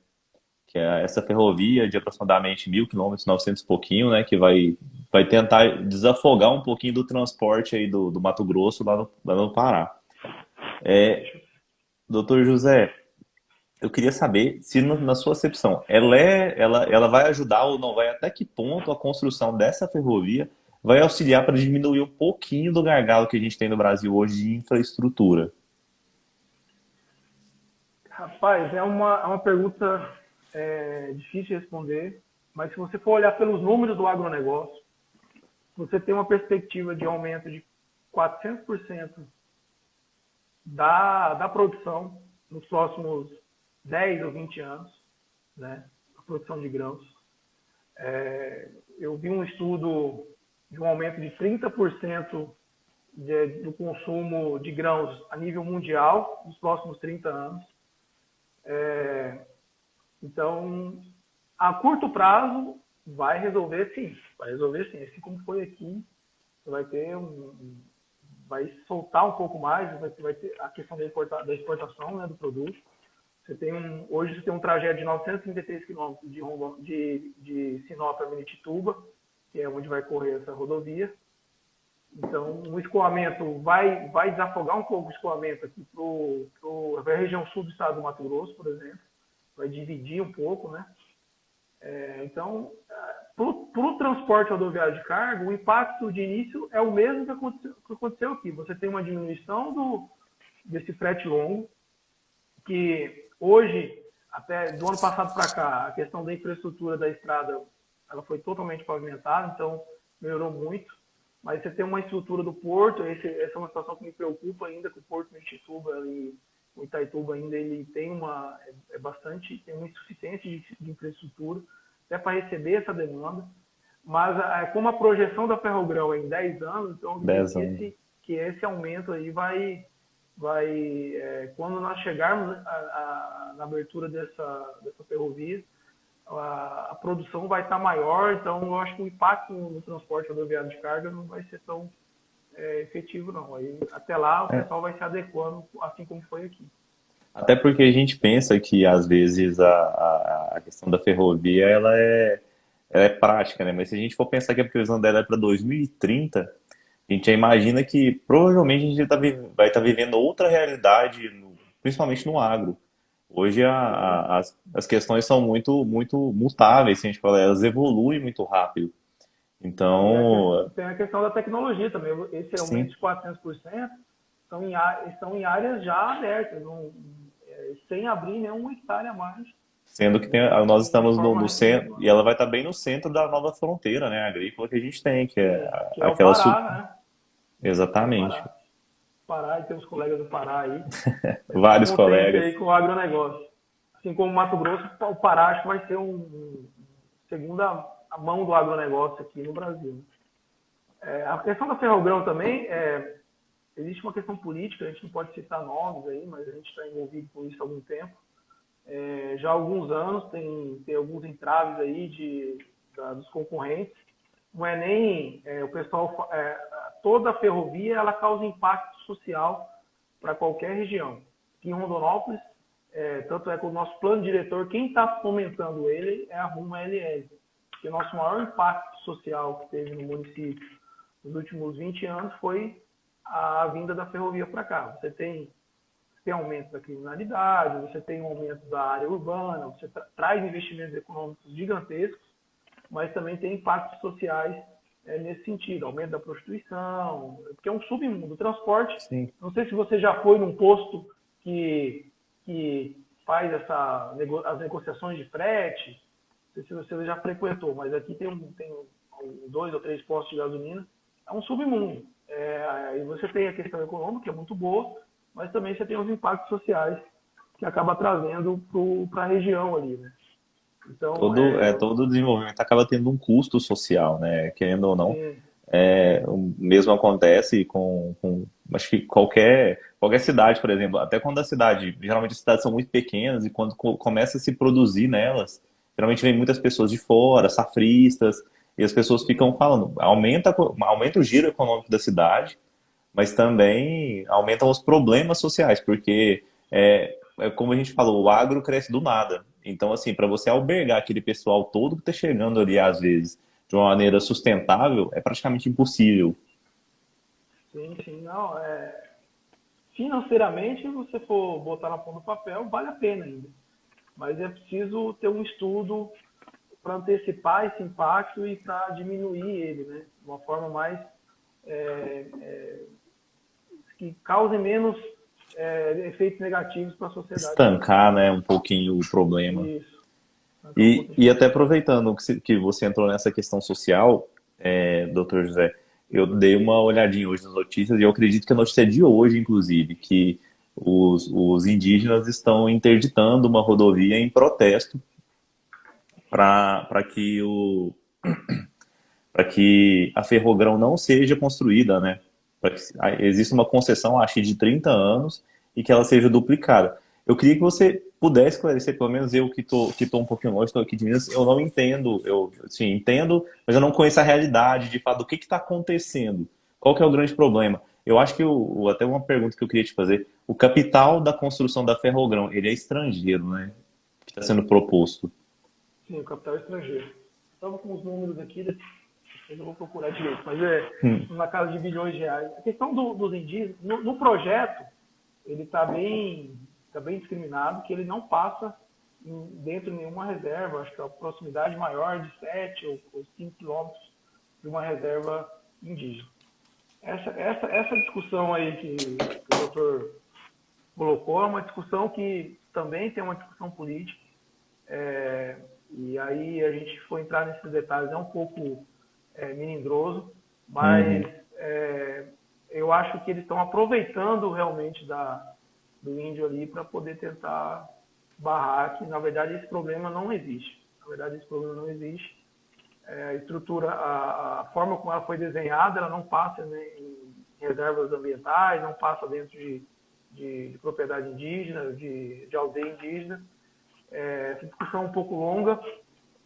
S1: Que é essa ferrovia de aproximadamente 1.000 quilômetros, 900 e pouquinho, né? Que vai tentar desafogar um pouquinho do transporte aí do Mato Grosso lá no Pará. Doutor José, eu queria saber se na sua acepção, ela vai ajudar ou não vai, até que ponto a construção dessa ferrovia vai auxiliar para diminuir um pouquinho do gargalo que a gente tem no Brasil hoje de infraestrutura?
S2: Rapaz, é uma pergunta difícil de responder. Mas se você for olhar pelos números do agronegócio, você tem uma perspectiva de aumento de 400% da produção nos próximos 10 ou 20 anos, né? A produção de grãos. Eu vi um estudo de um aumento de 30% do consumo de grãos a nível mundial nos próximos 30 anos. Então, a curto prazo, vai resolver sim. Assim como foi aqui, você vai ter vai soltar um pouco mais, vai ter a questão da exportação, né, do produto. Hoje você tem um trajeto de 933 quilômetros de Sinop a Miritituba, que é onde vai correr essa rodovia. Então, o escoamento vai desafogar um pouco o escoamento aqui para a região sul do estado do Mato Grosso, por exemplo. Vai dividir um pouco, né? Então, para o transporte rodoviário de carga, o impacto de início é o mesmo que aconteceu aqui. Você tem uma diminuição desse frete longo, que hoje, até do ano passado para cá, a questão da infraestrutura da estrada ela foi totalmente pavimentada, então melhorou muito. Mas você tem uma estrutura do porto, essa é uma situação que me preocupa ainda, que o porto de Itituba e o Itaituba ainda ele tem uma insuficiência de infraestrutura até para receber essa demanda. Mas como a projeção da Ferrogrão é em 10 anos, então que esse aumento aí quando nós chegarmos na abertura dessa ferrovia, a produção vai estar maior, então eu acho que o impacto no transporte rodoviário de carga não vai ser tão efetivo, não. Aí, até lá, o pessoal vai se adequando, assim como foi aqui.
S1: Até porque a gente pensa que, às vezes, a questão da ferrovia, ela é prática, né? Mas se a gente for pensar que a previsão dela é para 2030, a gente já imagina que provavelmente a gente vai estar vivendo outra realidade, principalmente no agro. Hoje as questões são muito, muito mutáveis, se a gente falar, elas evoluem muito rápido. Então,
S2: Tem a questão da tecnologia também. Esse aumento
S1: sim,
S2: de 400% estão em áreas já abertas, sem abrir nenhum hectare a mais.
S1: sendo que nós estamos no centro,
S2: Remota.
S1: e ela vai estar bem no centro da nova fronteira, né, agrícola que a gente tem, que é
S2: Sim, que é o
S1: aquela
S2: Pará, né? Que é o
S1: Exatamente.
S2: Pará. Pará, e tem os colegas do Pará aí. Estão
S1: Vários
S2: contentes
S1: colegas.
S2: aí com o agronegócio. Assim como o Mato Grosso, o Pará acho que vai ser segunda a mão do agronegócio aqui no Brasil. A questão da Ferrogrão também, existe uma questão política, a gente não pode citar nomes aí, mas a gente está envolvido com isso há algum tempo. Já há alguns anos tem alguns entraves aí dos concorrentes. Não é nem o pessoal, toda a ferrovia ela causa impacto social para qualquer região. Aqui em Rondonópolis, tanto é que o nosso plano diretor, quem está fomentando ele é a Rumo LL, que o nosso maior impacto social que teve no município nos últimos 20 anos foi a vinda da ferrovia para cá. Você tem aumento da criminalidade, você tem um aumento da área urbana, você traz investimentos econômicos gigantescos, mas também tem impactos sociais nesse sentido, aumento da prostituição, porque é um submundo. O transporte,
S1: Sim.
S2: não sei se você já foi num posto que faz as negociações de frete, não sei se você já frequentou, mas aqui tem 2 ou 3 postos de gasolina, é um submundo. Aí você tem a questão econômica, que é muito boa, mas também você tem os impactos sociais que acaba trazendo para a região ali, né? Então,
S1: Todo desenvolvimento acaba tendo um custo social, né? Querendo ou não.
S2: sim,
S1: O mesmo acontece acho que qualquer cidade, por exemplo. Até quando geralmente as cidades são muito pequenas e quando começa a se produzir nelas, geralmente vem muitas pessoas de fora, safristas, e as pessoas ficam falando, aumenta o giro econômico da cidade, mas também aumentam os problemas sociais, porque como a gente falou, o agro cresce do nada. Então, assim, para você albergar aquele pessoal todo que está chegando ali, às vezes, de uma maneira sustentável, é praticamente impossível.
S2: sim, não, financeiramente, se você for botar na ponta do papel, vale a pena ainda. Mas é preciso ter um estudo para antecipar esse impacto e para diminuir ele, né? De uma forma mais que cause menos efeitos negativos para a sociedade como um
S1: Estancar,
S2: todo.
S1: né, um pouquinho o problema.
S2: Isso.
S1: E até aproveitando que você entrou nessa questão social, doutor José, eu dei uma olhadinha hoje nas notícias e eu acredito que a notícia é de hoje, inclusive, que os indígenas estão interditando uma rodovia em protesto para que para que a Ferrogrão não seja construída, né? Para que exista uma concessão, acho que de 30 anos e que ela seja duplicada. Eu queria que você pudesse esclarecer, pelo menos eu que tô um pouquinho longe, estou aqui de Minas, eu não entendo, eu sim, entendo, mas eu não conheço a realidade de fato do que está acontecendo. Qual que é o grande problema? Eu acho que até uma pergunta que eu queria te fazer, o capital da construção da Ferrogrão, ele é estrangeiro, né? Que está sendo proposto.
S2: Sim, o capital estrangeiro. Estava com os números aqui, eu vou procurar direito, mas na casa de bilhões de reais. A questão dos indígenas, no projeto, ele está bem discriminado, que ele não passa dentro de nenhuma reserva, acho que a proximidade maior de 7 ou 5 quilômetros de uma reserva indígena. Essa discussão aí que o doutor colocou é uma discussão que também tem uma discussão política, e aí a gente for entrar nesses detalhes é um pouco melindroso, mas eu acho que eles estão aproveitando realmente do índio ali para poder tentar barrar que, na verdade, esse problema não existe. Na verdade, esse problema não existe. A estrutura, a forma como ela foi desenhada, ela não passa, né, em reservas ambientais, não passa dentro de propriedade indígena, de aldeia indígena. Essa discussão é um pouco longa,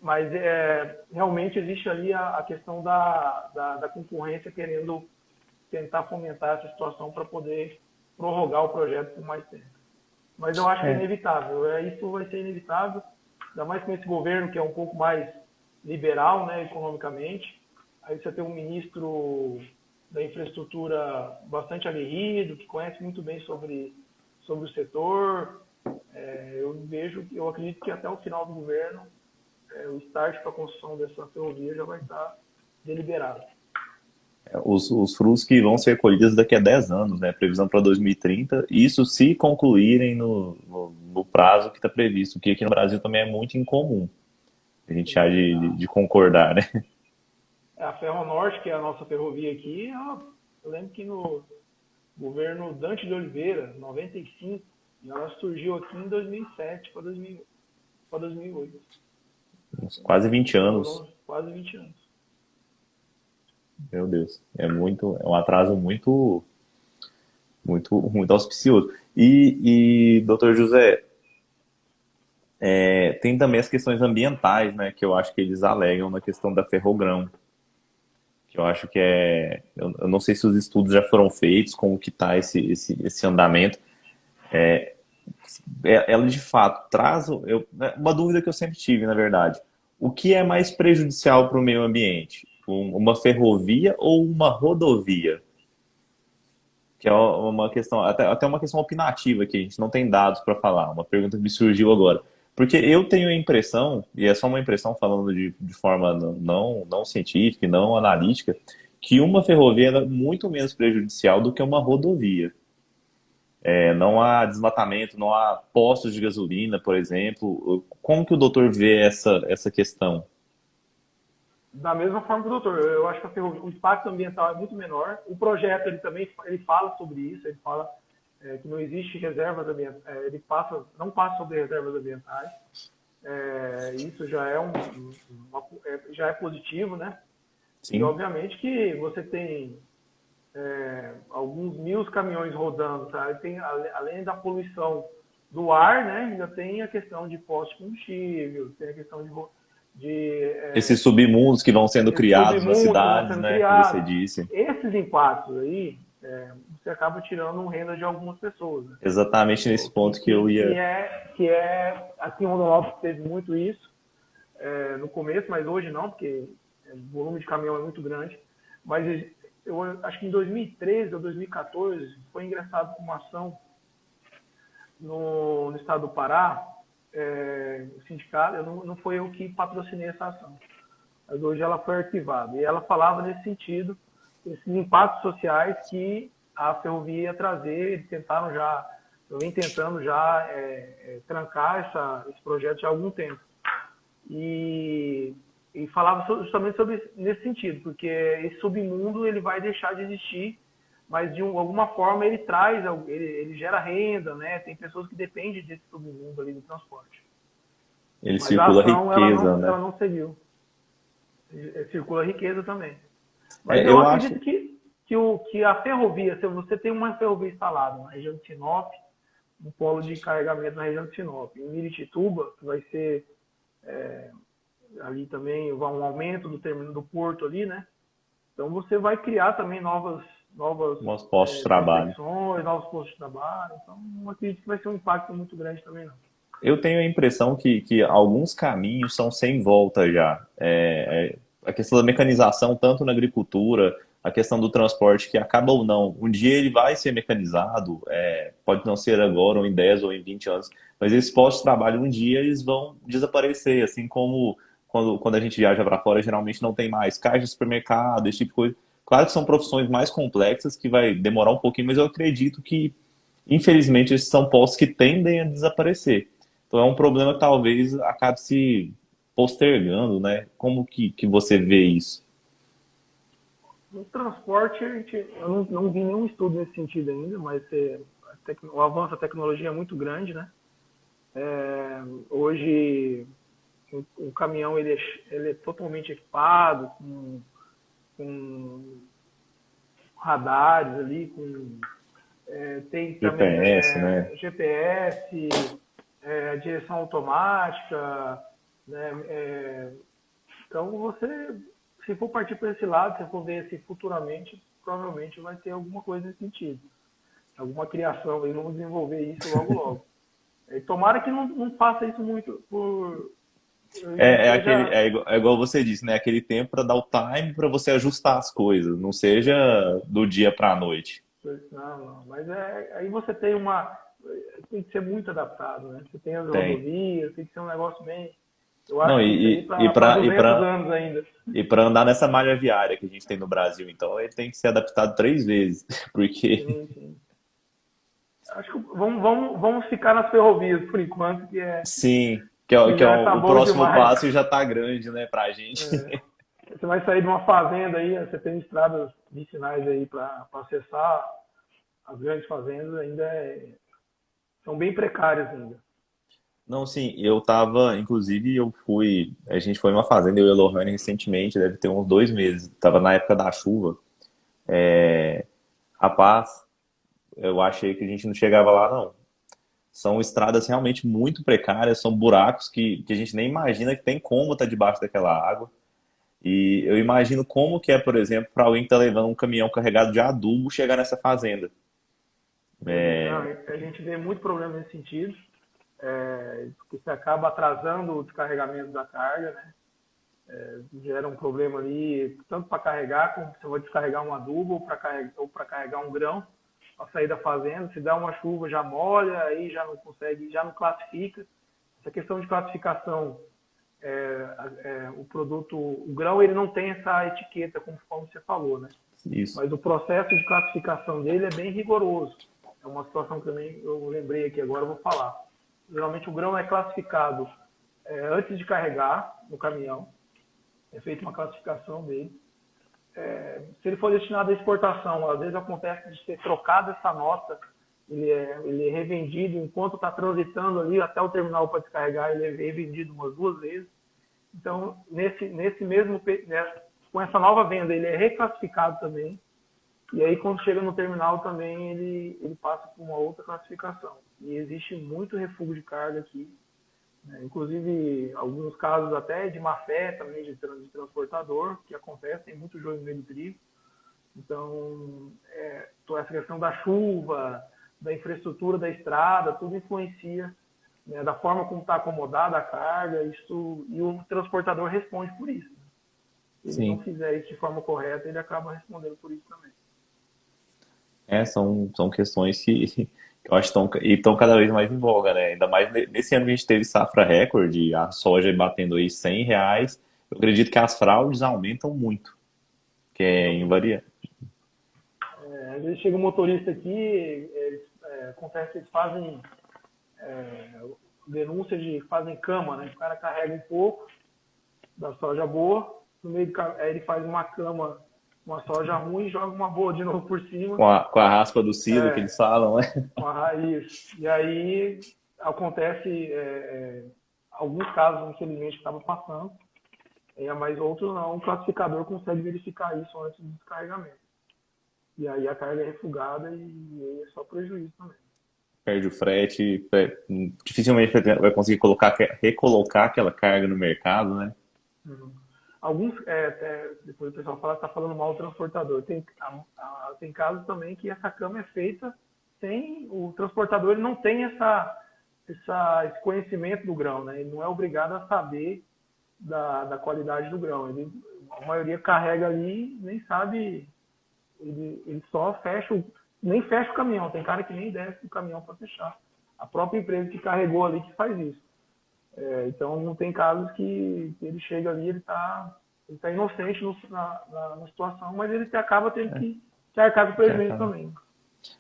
S2: mas realmente existe ali a questão da concorrência querendo tentar fomentar essa situação para poder prorrogar o projeto por mais tempo. Mas eu acho que é inevitável. Isso vai ser inevitável, ainda mais com esse governo que é um pouco mais liberal, né, economicamente. Aí você tem um ministro da infraestrutura bastante aguerrido, que conhece muito bem sobre o setor. Eu acredito que até o final do governo, o start para a construção dessa ferrovia já vai estar deliberado.
S1: Os frutos que vão ser colhidos daqui a 10 anos, né? Previsão para 2030, isso se concluírem no prazo que está previsto, que aqui no Brasil também é muito incomum. A gente há de concordar, né?
S2: A Ferronorte, que é a nossa ferrovia aqui, eu lembro que no governo Dante de Oliveira, 95, e ela surgiu aqui em 2007 para 2008.
S1: Quase 20 anos.
S2: Quase 20 anos.
S1: Meu Deus, é um atraso muito auspicioso. Doutor José, tem também as questões ambientais, né, que eu acho que eles alegam na questão da Ferrogrão, que eu acho que eu não sei se os estudos já foram feitos, como que está esse andamento. Ela de fato traz uma dúvida que eu sempre tive, na verdade. O que é mais prejudicial para o meio ambiente? Uma ferrovia ou uma rodovia? Que é uma questão, até uma questão opinativa que a gente não tem dados para falar, uma pergunta que me surgiu agora. Porque eu tenho a impressão, e é só uma impressão falando de forma não científica e não analítica, que uma ferrovia é muito menos prejudicial do que uma rodovia. Não há desmatamento, não há postos de gasolina, por exemplo. Como que o doutor vê essa questão?
S2: Da mesma forma que o doutor, eu acho que o impacto ambiental é muito menor. O projeto ele fala sobre isso, ele fala que não existe reservas ambientais, ele não passa sobre reservas ambientais. Isso já já é positivo, né?
S1: Sim.
S2: E obviamente que você tem alguns mil caminhões rodando, tá? Tem, além da poluição do ar, né? Ainda tem a questão de postos de combustível, tem a questão
S1: esses submundos que vão sendo criados nas cidades, né? Que você disse.
S2: Esses impactos aí, você acaba tirando renda de algumas pessoas. Né?
S1: Exatamente nesse ponto que eu ia.
S2: Aqui em Rondonópolis teve muito isso no começo, mas hoje não, porque o volume de caminhão é muito grande. Mas eu acho que em 2013 ou 2014 foi ingressado com uma ação no estado do Pará, o sindicato, não foi eu que patrocinei essa ação, mas hoje ela foi arquivada. E ela falava nesse sentido, esses impactos sociais que a ferrovia ia trazer, eles eu vim tentando já trancar esse projeto já há algum tempo. e falava justamente sobre nesse sentido, porque esse submundo ele vai deixar de existir, mas de alguma forma ele traz, ele gera renda, né? Tem pessoas que dependem desse submundo ali do transporte.
S1: Ele
S2: Mas a
S1: circula
S2: ação
S1: riqueza, né?
S2: ela não seguiu. Circula riqueza também. Mas
S1: É,
S2: eu
S1: eu acho.
S2: acredito que a ferrovia, se você tem uma ferrovia instalada na região de Sinop, um polo de carregamento na região de Sinop, em Miritituba, que vai ser ali também um aumento do terminal do porto ali, né? Então você vai criar também novas
S1: Uns postos de trabalho.
S2: prospecções, novos postos de trabalho. Então não acredito que vai ser um impacto muito grande também não.
S1: Eu tenho a impressão que alguns caminhos são sem volta já. A questão da mecanização, tanto na agricultura, a questão do transporte, que acaba ou não. Um dia ele vai ser mecanizado, pode não ser agora, ou em 10 ou em 20 anos, mas esses postos de trabalho, um dia eles vão desaparecer, assim como quando a gente viaja para fora, geralmente não tem mais caixa de supermercado, esse tipo de coisa. Claro que são profissões mais complexas, que vai demorar um pouquinho, mas eu acredito que, infelizmente, esses são postos que tendem a desaparecer. Então é um problema que talvez acabe se postergando, né? Como que você vê isso?
S2: No transporte, eu não vi nenhum estudo nesse sentido ainda, mas o avanço da tecnologia é muito grande, né? Hoje, o caminhão ele é totalmente equipado com radares ali, tem também
S1: GPS, né?
S2: GPS, direção automática, né? Então, se for partir para esse lado, se for ver se futuramente, provavelmente vai ter alguma coisa nesse sentido. Alguma criação, eles vão desenvolver isso logo logo. E tomara que não faça isso muito não seja.
S1: É igual você disse, né? Aquele tempo para dar o time para você ajustar as coisas, não seja do dia para a noite.
S2: Não. Mas aí você tem que ser muito adaptado, né? Você tem as
S1: Tem.
S2: rodovias, tem que ser um negócio bem. Eu
S1: Não,
S2: acho que isso aí para 200 anos ainda.
S1: e para andar nessa malha viária que a gente tem no Brasil, então ele tem que ser adaptado 3 vezes, porque
S2: Sim, sim. Acho que vamos ficar nas ferrovias por enquanto,
S1: sim,
S2: que
S1: que é
S2: já tá
S1: o
S2: bom
S1: próximo
S2: demais.
S1: passo já tá grande, né, pra gente.
S2: Você vai sair de uma fazenda aí, você tem estradas vicinais aí para acessar as grandes fazendas, são bem precárias ainda.
S1: Não, sim, eu tava, inclusive a gente foi numa fazenda, eu e a Lohane recentemente, deve ter uns 2 meses, tava na época da chuva. Rapaz, eu achei que a gente não chegava lá, não. São estradas realmente muito precárias, são buracos que a gente nem imagina que tem como estar debaixo daquela água. E eu imagino como que é, por exemplo, para alguém que está levando um caminhão carregado de adubo chegar nessa fazenda.
S2: Não, a gente vê muito problema nesse sentido, porque você acaba atrasando o descarregamento da carga, né? Gera um problema ali, tanto para carregar, como você vai descarregar um adubo ou para carregar um grão, para sair da fazenda. Se dá uma chuva, já molha, aí já não consegue, já não classifica. Essa questão de classificação, o produto, o grão, ele não tem essa etiqueta, como você falou, né?
S1: Isso.
S2: Mas o processo de classificação dele é bem rigoroso. É uma situação que também eu lembrei aqui agora, eu vou falar. Geralmente o grão é classificado antes de carregar no caminhão, é feita uma classificação dele. Se ele for destinado à exportação, às vezes acontece de ser trocada essa nota, ele é revendido enquanto está transitando ali até o terminal para descarregar, ele é revendido umas 2 vezes. Então, nesse mesmo, né, com essa nova venda, ele é reclassificado também. E aí, quando chega no terminal, também ele passa por uma outra classificação. E existe muito refúgio de carga aqui, né? Inclusive, alguns casos até de má fé também de transportador, que acontece, tem muito joio no meio do trigo. Então, toda essa questão da chuva, da infraestrutura da estrada, tudo influencia, né, da forma como está acomodada a carga, e o transportador responde por isso. Se ele não
S1: Sim.
S2: fizer isso de forma correta, ele acaba respondendo por isso também.
S1: São questões que eu acho que estão cada vez mais em voga, né? Ainda mais nesse ano que a gente teve safra recorde, a soja batendo aí R$ 100. Eu acredito que as fraudes aumentam muito, que é invariante.
S2: Às vezes chega um motorista aqui, acontece que eles fazem denúncia fazem cama, né? O cara carrega um pouco, da soja boa, no meio aí ele faz uma cama, uma soja ruim e joga uma boa de novo por cima.
S1: Com a raspa do silo que
S2: É,
S1: eles falam, né?
S2: com a raiz. E aí acontece alguns casos, infelizmente, que estava passando, mas outros não. O classificador consegue verificar isso antes do descarregamento. E aí a carga é refugada e é só prejuízo também.
S1: Perde o frete, dificilmente vai conseguir recolocar aquela carga no mercado, né?
S2: Uhum. Alguns, depois o pessoal fala que está falando mal do transportador. Tem casos também que essa cama é feita sem o transportador, ele não tem esse conhecimento do grão, né? Ele não é obrigado a saber da qualidade do grão. A maioria carrega ali, nem sabe, ele só nem fecha o caminhão. Tem cara que nem desce do caminhão para fechar. A própria empresa que carregou ali que faz isso. Então, não tem casos que ele chega ali, ele tá inocente na situação, mas ele acaba tendo que arcar com prejuízo também.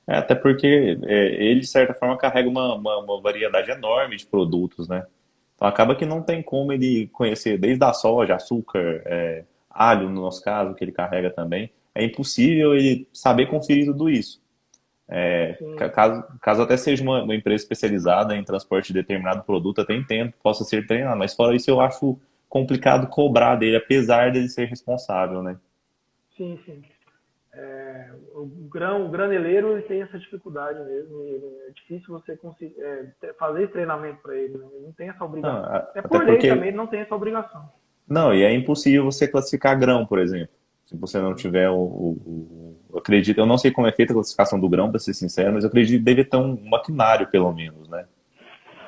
S1: Até porque ele, de certa forma, carrega uma variedade enorme de produtos, né? Então acaba que não tem como ele conhecer desde a soja, açúcar, alho, no nosso caso, que ele carrega também. É impossível ele saber conferir tudo isso.
S2: Sim,
S1: Caso até seja uma empresa especializada em transporte de determinado produto, até entendo que possa ser treinado, mas fora isso eu acho complicado cobrar dele, apesar dele ser responsável, né?
S2: sim, sim. O graneleiro ele tem essa dificuldade mesmo. É difícil você conseguir fazer esse treinamento para ele. Né? Ele não tem essa
S1: Não,
S2: obrigação. Até
S1: até
S2: por lei
S1: porque
S2: também ele não tem essa obrigação.
S1: não, e é impossível você classificar grão, por exemplo. Se você não tiver eu acredito, eu não sei como é feita a classificação do grão, para ser sincero, mas eu acredito que deve ter um maquinário, pelo menos, né?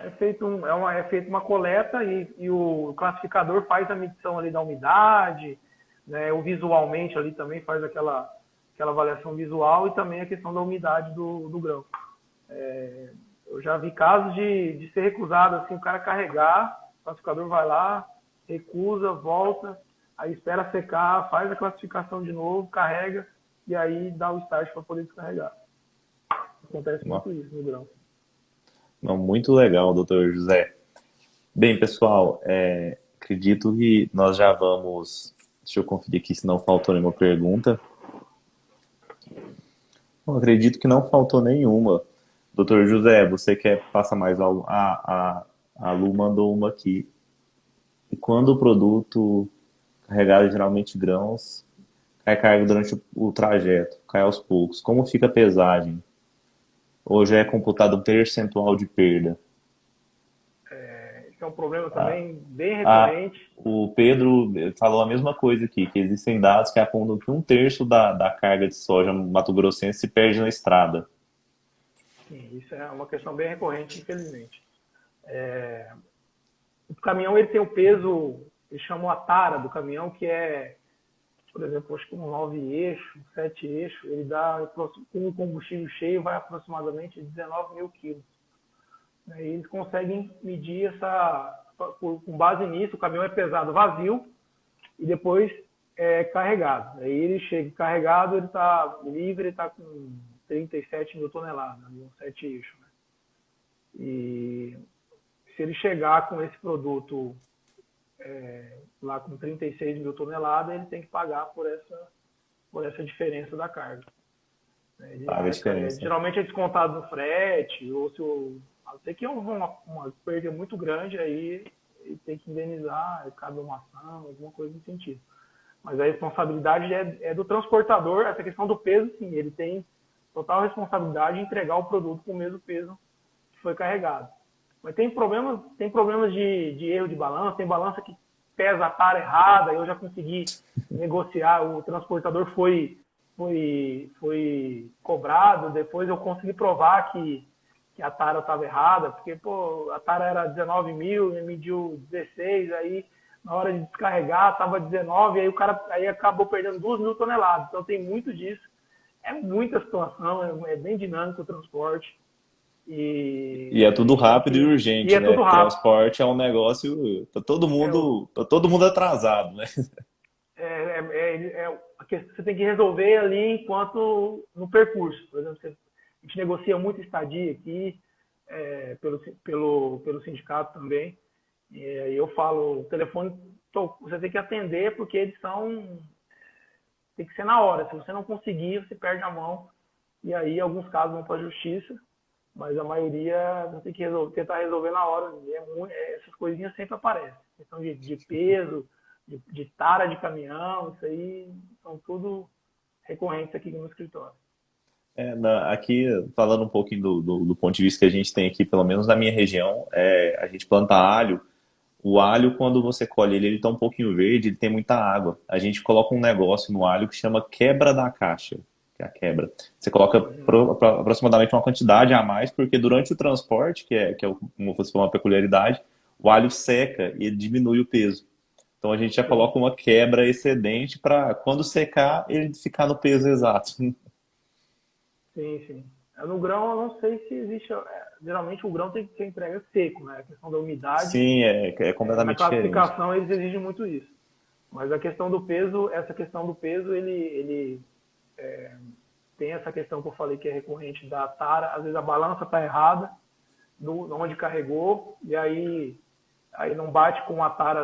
S2: É feita uma coleta e o classificador faz a medição ali da umidade, né? O visualmente ali também faz aquela avaliação visual e também a questão da umidade do grão. Eu já vi casos de ser recusado, assim, o cara carregar, o classificador vai lá, recusa, volta, aí espera secar, faz a classificação de novo, carrega e aí dá o start para poder descarregar. Acontece
S1: Não,
S2: muito isso no grão.
S1: não, muito legal, doutor José. Bem, pessoal, acredito que nós já vamos. Deixa eu conferir aqui se não faltou nenhuma pergunta. Bom, acredito que não faltou nenhuma. Doutor José, você quer passar mais algo? A Lu mandou uma aqui. E quando o produto carregado geralmente grãos cai carga durante o trajeto, cai aos poucos. Como fica a pesagem? Ou já é computado um percentual de perda?
S2: Esse é um problema
S1: Ah,
S2: também bem
S1: ah,
S2: recorrente.
S1: o Pedro falou a mesma coisa aqui, que existem dados que apontam que um terço da carga de soja mato-grossense se perde na estrada.
S2: Sim, isso é uma questão bem recorrente, infelizmente. O caminhão ele tem o peso, eles chamam a tara do caminhão, que é, por exemplo, acho que um 9 eixo, 7 eixo, ele dá, com o combustível cheio, vai aproximadamente 19 mil quilos. E eles conseguem medir com base nisso, o caminhão é pesado vazio e depois é carregado. Aí ele chega carregado, ele está livre, ele está com 37 mil toneladas, um 7 eixo. Né? E se ele chegar com esse produto lá com 36 mil toneladas, ele tem que pagar por essa diferença da carga.
S1: Paga a diferença.
S2: Geralmente é descontado no frete, ou se a não ser que uma perda muito grande, aí ele tem que indenizar, cabe uma ação, alguma coisa nesse sentido. Mas a responsabilidade é do transportador, essa questão do peso, sim, ele tem total responsabilidade de entregar o produto com o mesmo peso que foi carregado. Mas tem problemas de erro de balança, tem balança que pesa a tara errada, eu já consegui negociar, o transportador foi cobrado, depois eu consegui provar que a tara estava errada, porque pô, a tara era 19 mil, ele mediu 16, aí na hora de descarregar estava 19, aí o cara aí acabou perdendo 2 mil toneladas. Então tem muito disso. É muita situação, é bem dinâmico o transporte.
S1: E é
S2: E a
S1: tudo
S2: gente tem
S1: rápido e
S2: que. E
S1: urgente,
S2: é
S1: né?
S2: tudo rápido.
S1: Transporte é um negócio.
S2: É,
S1: Tá todo mundo atrasado, né?
S2: você tem que resolver ali enquanto no percurso. Por exemplo, a gente negocia muito estadia aqui, pelo sindicato também. E eu falo, o telefone você tem que atender porque eles tem que ser na hora. Se você não conseguir, você perde a mão. E aí, alguns casos vão para a justiça, mas a maioria você tem que tentar resolver na hora. Essas coisinhas sempre aparecem. Questão de peso, de tara de caminhão, isso aí são tudo recorrentes aqui no escritório.
S1: Aqui, falando um pouquinho do ponto de vista que a gente tem aqui, pelo menos na minha região, a gente planta alho. O alho, quando você colhe ele, ele tá um pouquinho verde, ele tem muita água. A gente coloca um negócio no alho que chama quebra da caixa, que é a quebra. Você coloca aproximadamente uma quantidade a mais, porque durante o transporte, como fosse uma peculiaridade, o alho seca e ele diminui o peso. Então a gente já
S2: Sim,
S1: coloca uma quebra excedente para quando secar, ele ficar no peso exato.
S2: sim, sim. No grão, eu não sei se existe. Geralmente, o grão tem que ser entrega seco, né? A questão da umidade,
S1: Sim, é
S2: na
S1: completamente diferente.
S2: classificação, eles exigem muito isso. Mas a questão do peso, essa questão do peso, ele tem essa questão que eu falei que é recorrente da tara. Às vezes a balança está errada, onde carregou, e aí não bate com a tara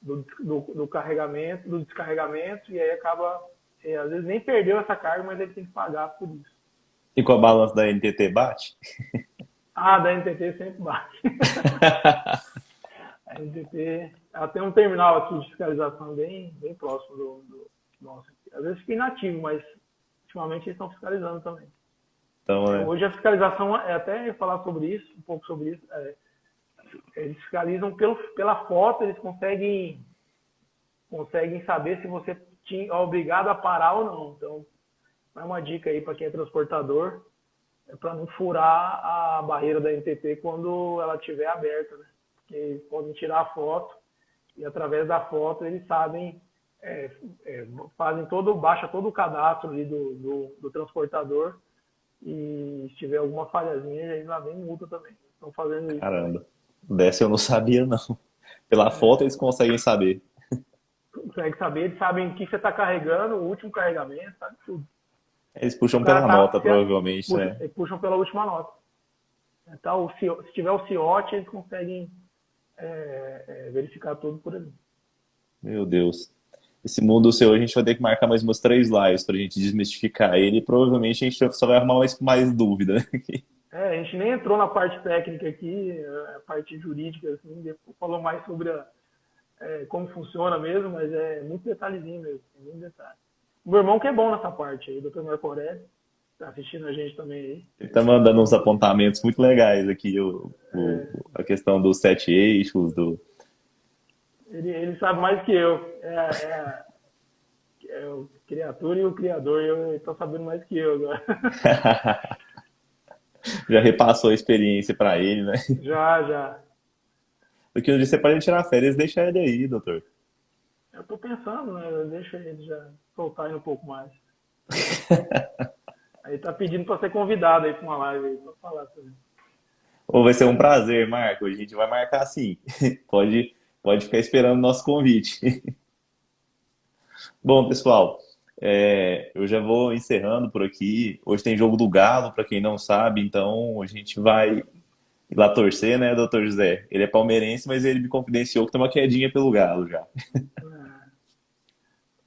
S2: do carregamento, do descarregamento, e aí acaba, às vezes nem perdeu essa carga, mas ele tem que pagar por isso.
S1: E com a balança da NTT bate?
S2: Ah, da NTT sempre bate. A NTT, ela tem um terminal aqui de fiscalização bem próximo do nosso. Às vezes fica inativo, mas ultimamente eles estão fiscalizando também.
S1: Então, né?
S2: Hoje a fiscalização, até falar sobre isso, um pouco sobre isso, eles fiscalizam pela foto, eles conseguem saber se você é obrigado a parar ou não. Então, é uma dica aí para quem é transportador, para não furar a barreira da NTT quando ela estiver aberta, né? Porque eles podem tirar a foto e através da foto eles sabem, baixa todo o cadastro ali do transportador e se tiver alguma falhazinha, aí lá vem multa também. Estão fazendo isso também.
S1: Caramba. Dessa eu não sabia, não. Pela foto eles conseguem saber.
S2: Consegue saber, eles sabem o que você está carregando, o último carregamento, sabe tudo.
S1: Eles
S2: Se o
S1: puxam
S2: cara
S1: pela
S2: tá.
S1: nota, provavelmente, né?
S2: Eles puxam pela última nota. Então, se tiver o CIOT, eles conseguem verificar tudo por ali.
S1: Meu Deus. Esse mundo seu, a gente vai ter que marcar mais umas 3 lives pra gente desmistificar ele e provavelmente a gente só vai arrumar mais dúvida.
S2: A gente nem entrou na parte técnica aqui, a parte jurídica, assim, falou mais sobre como funciona mesmo, mas é muito detalhezinho mesmo, tem muito detalhe. O meu irmão que é bom nessa parte aí, o Dr. Marco Aurélio, tá assistindo a gente também aí.
S1: Ele tá mandando uns apontamentos muito legais aqui, a questão dos 7 eixos,
S2: Ele sabe mais que eu. É o criatura e o criador, eu estou sabendo mais que eu agora.
S1: já repassou a experiência pra ele, né?
S2: Já, já.
S1: Porque um dia você pode tirar férias e deixar ele aí, doutor.
S2: Eu estou pensando, né? Deixa ele já soltar aí um pouco mais. Aí tá pedindo para ser convidado aí para uma live aí, para falar sobre.
S1: Ou vai ser um prazer, Marco. A gente vai marcar sim. Pode ficar esperando o nosso convite. Bom, pessoal, eu já vou encerrando por aqui. Hoje tem jogo do Galo, para quem não sabe, então a gente vai ir lá torcer, né, doutor José? Ele é palmeirense, mas ele me confidenciou que tem uma quedinha pelo Galo já.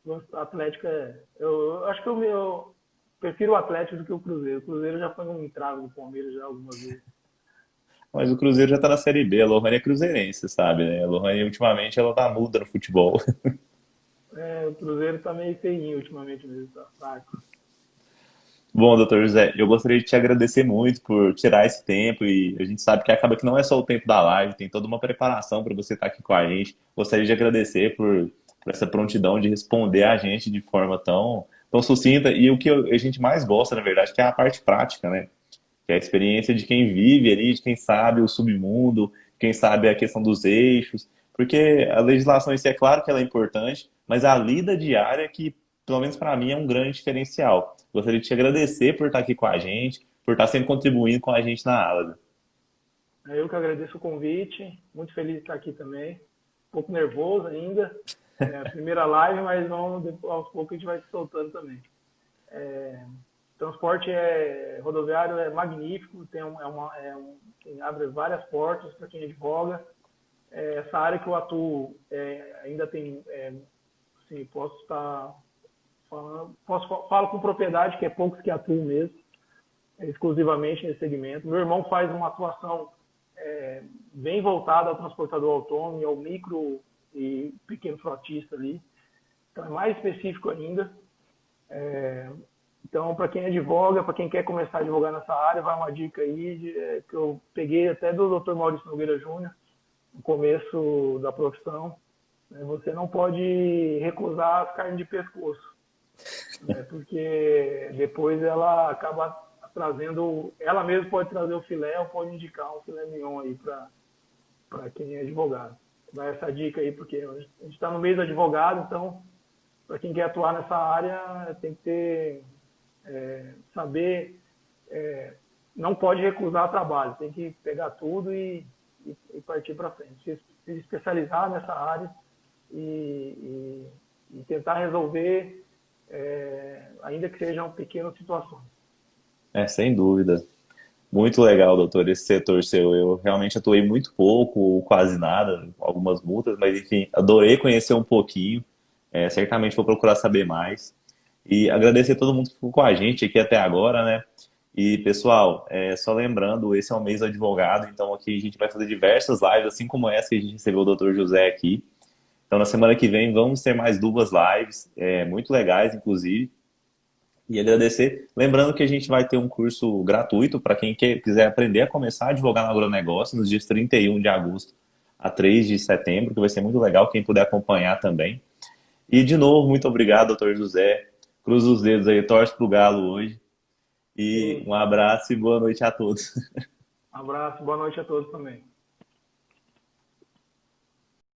S2: O Atlético eu acho que eu prefiro o Atlético do que o Cruzeiro. O Cruzeiro já foi um entrave do Palmeiras já algumas vezes.
S1: Mas o Cruzeiro já tá na Série B, a Lohane é cruzeirense, sabe, né? A Lohane, ultimamente, ela tá muda no futebol.
S2: O Cruzeiro tá meio feinho ultimamente mesmo, tá fraco.
S1: Bom, doutor José, eu gostaria de te agradecer muito por tirar esse tempo e a gente sabe que acaba que não é só o tempo da live, tem toda uma preparação para você estar aqui com a gente. Gostaria de agradecer por essa prontidão de responder a gente de forma tão sucinta e o que a gente mais gosta, na verdade, que é a parte prática, né? Que é a experiência de quem vive ali, de quem sabe o submundo, quem sabe a questão dos eixos, porque a legislação em si é claro que ela é importante, mas a lida diária que, pelo menos para mim, é um grande diferencial. Gostaria de te agradecer por estar aqui com a gente, por estar sempre contribuindo com a gente na aula.
S2: Eu que agradeço o convite, muito feliz de estar aqui também. Um pouco nervoso ainda. É a primeira live, mas aos poucos a gente vai se soltando também. Transporte rodoviário é magnífico, tem abre várias portas para quem advoga. essa área que eu atuo ainda tem, assim, posso estar falando, falo com propriedade que é poucos que atuam mesmo, exclusivamente nesse segmento. Meu irmão faz uma atuação bem voltada ao transportador autônomo e ao micro e pequeno frotista ali, então é mais específico ainda. Então, para quem advoga, para quem quer começar a advogar nessa área, vai uma dica aí que eu peguei até do Dr. Maurício Nogueira Júnior, no começo da profissão. Você não pode recusar as carnes de pescoço, porque depois ela acaba trazendo, ela mesma pode trazer o filé ou pode indicar um filé mignon aí para quem é advogado. Dá essa dica aí, porque a gente está no meio do advogado, então, para quem quer atuar nessa área, tem que ter, saber, não pode recusar trabalho, tem que pegar tudo e partir para frente. Se especializar nessa área e tentar resolver, ainda que sejam pequenas situações.
S1: Sem dúvida. Muito legal, doutor, esse setor seu. Eu realmente atuei muito pouco, ou quase nada, algumas multas, mas enfim, adorei conhecer um pouquinho. Certamente vou procurar saber mais. E agradecer a todo mundo que ficou com a gente aqui até agora, né? E, pessoal, só lembrando, esse é o mês do advogado, então aqui a gente vai fazer diversas lives, assim como essa que a gente recebeu o doutor José aqui. Então, na semana que vem, vamos ter mais 2 lives, muito legais, inclusive. E agradecer. Lembrando que a gente vai ter um curso gratuito para quem quiser aprender a começar a advogar no agronegócio nos dias 31 de agosto a 3 de setembro, que vai ser muito legal, quem puder acompanhar também. E, de novo, muito obrigado, doutor José. Cruza os dedos aí, torce pro Galo hoje. E
S2: Sim.
S1: um abraço e boa noite a todos.
S2: Um abraço, boa noite a todos também.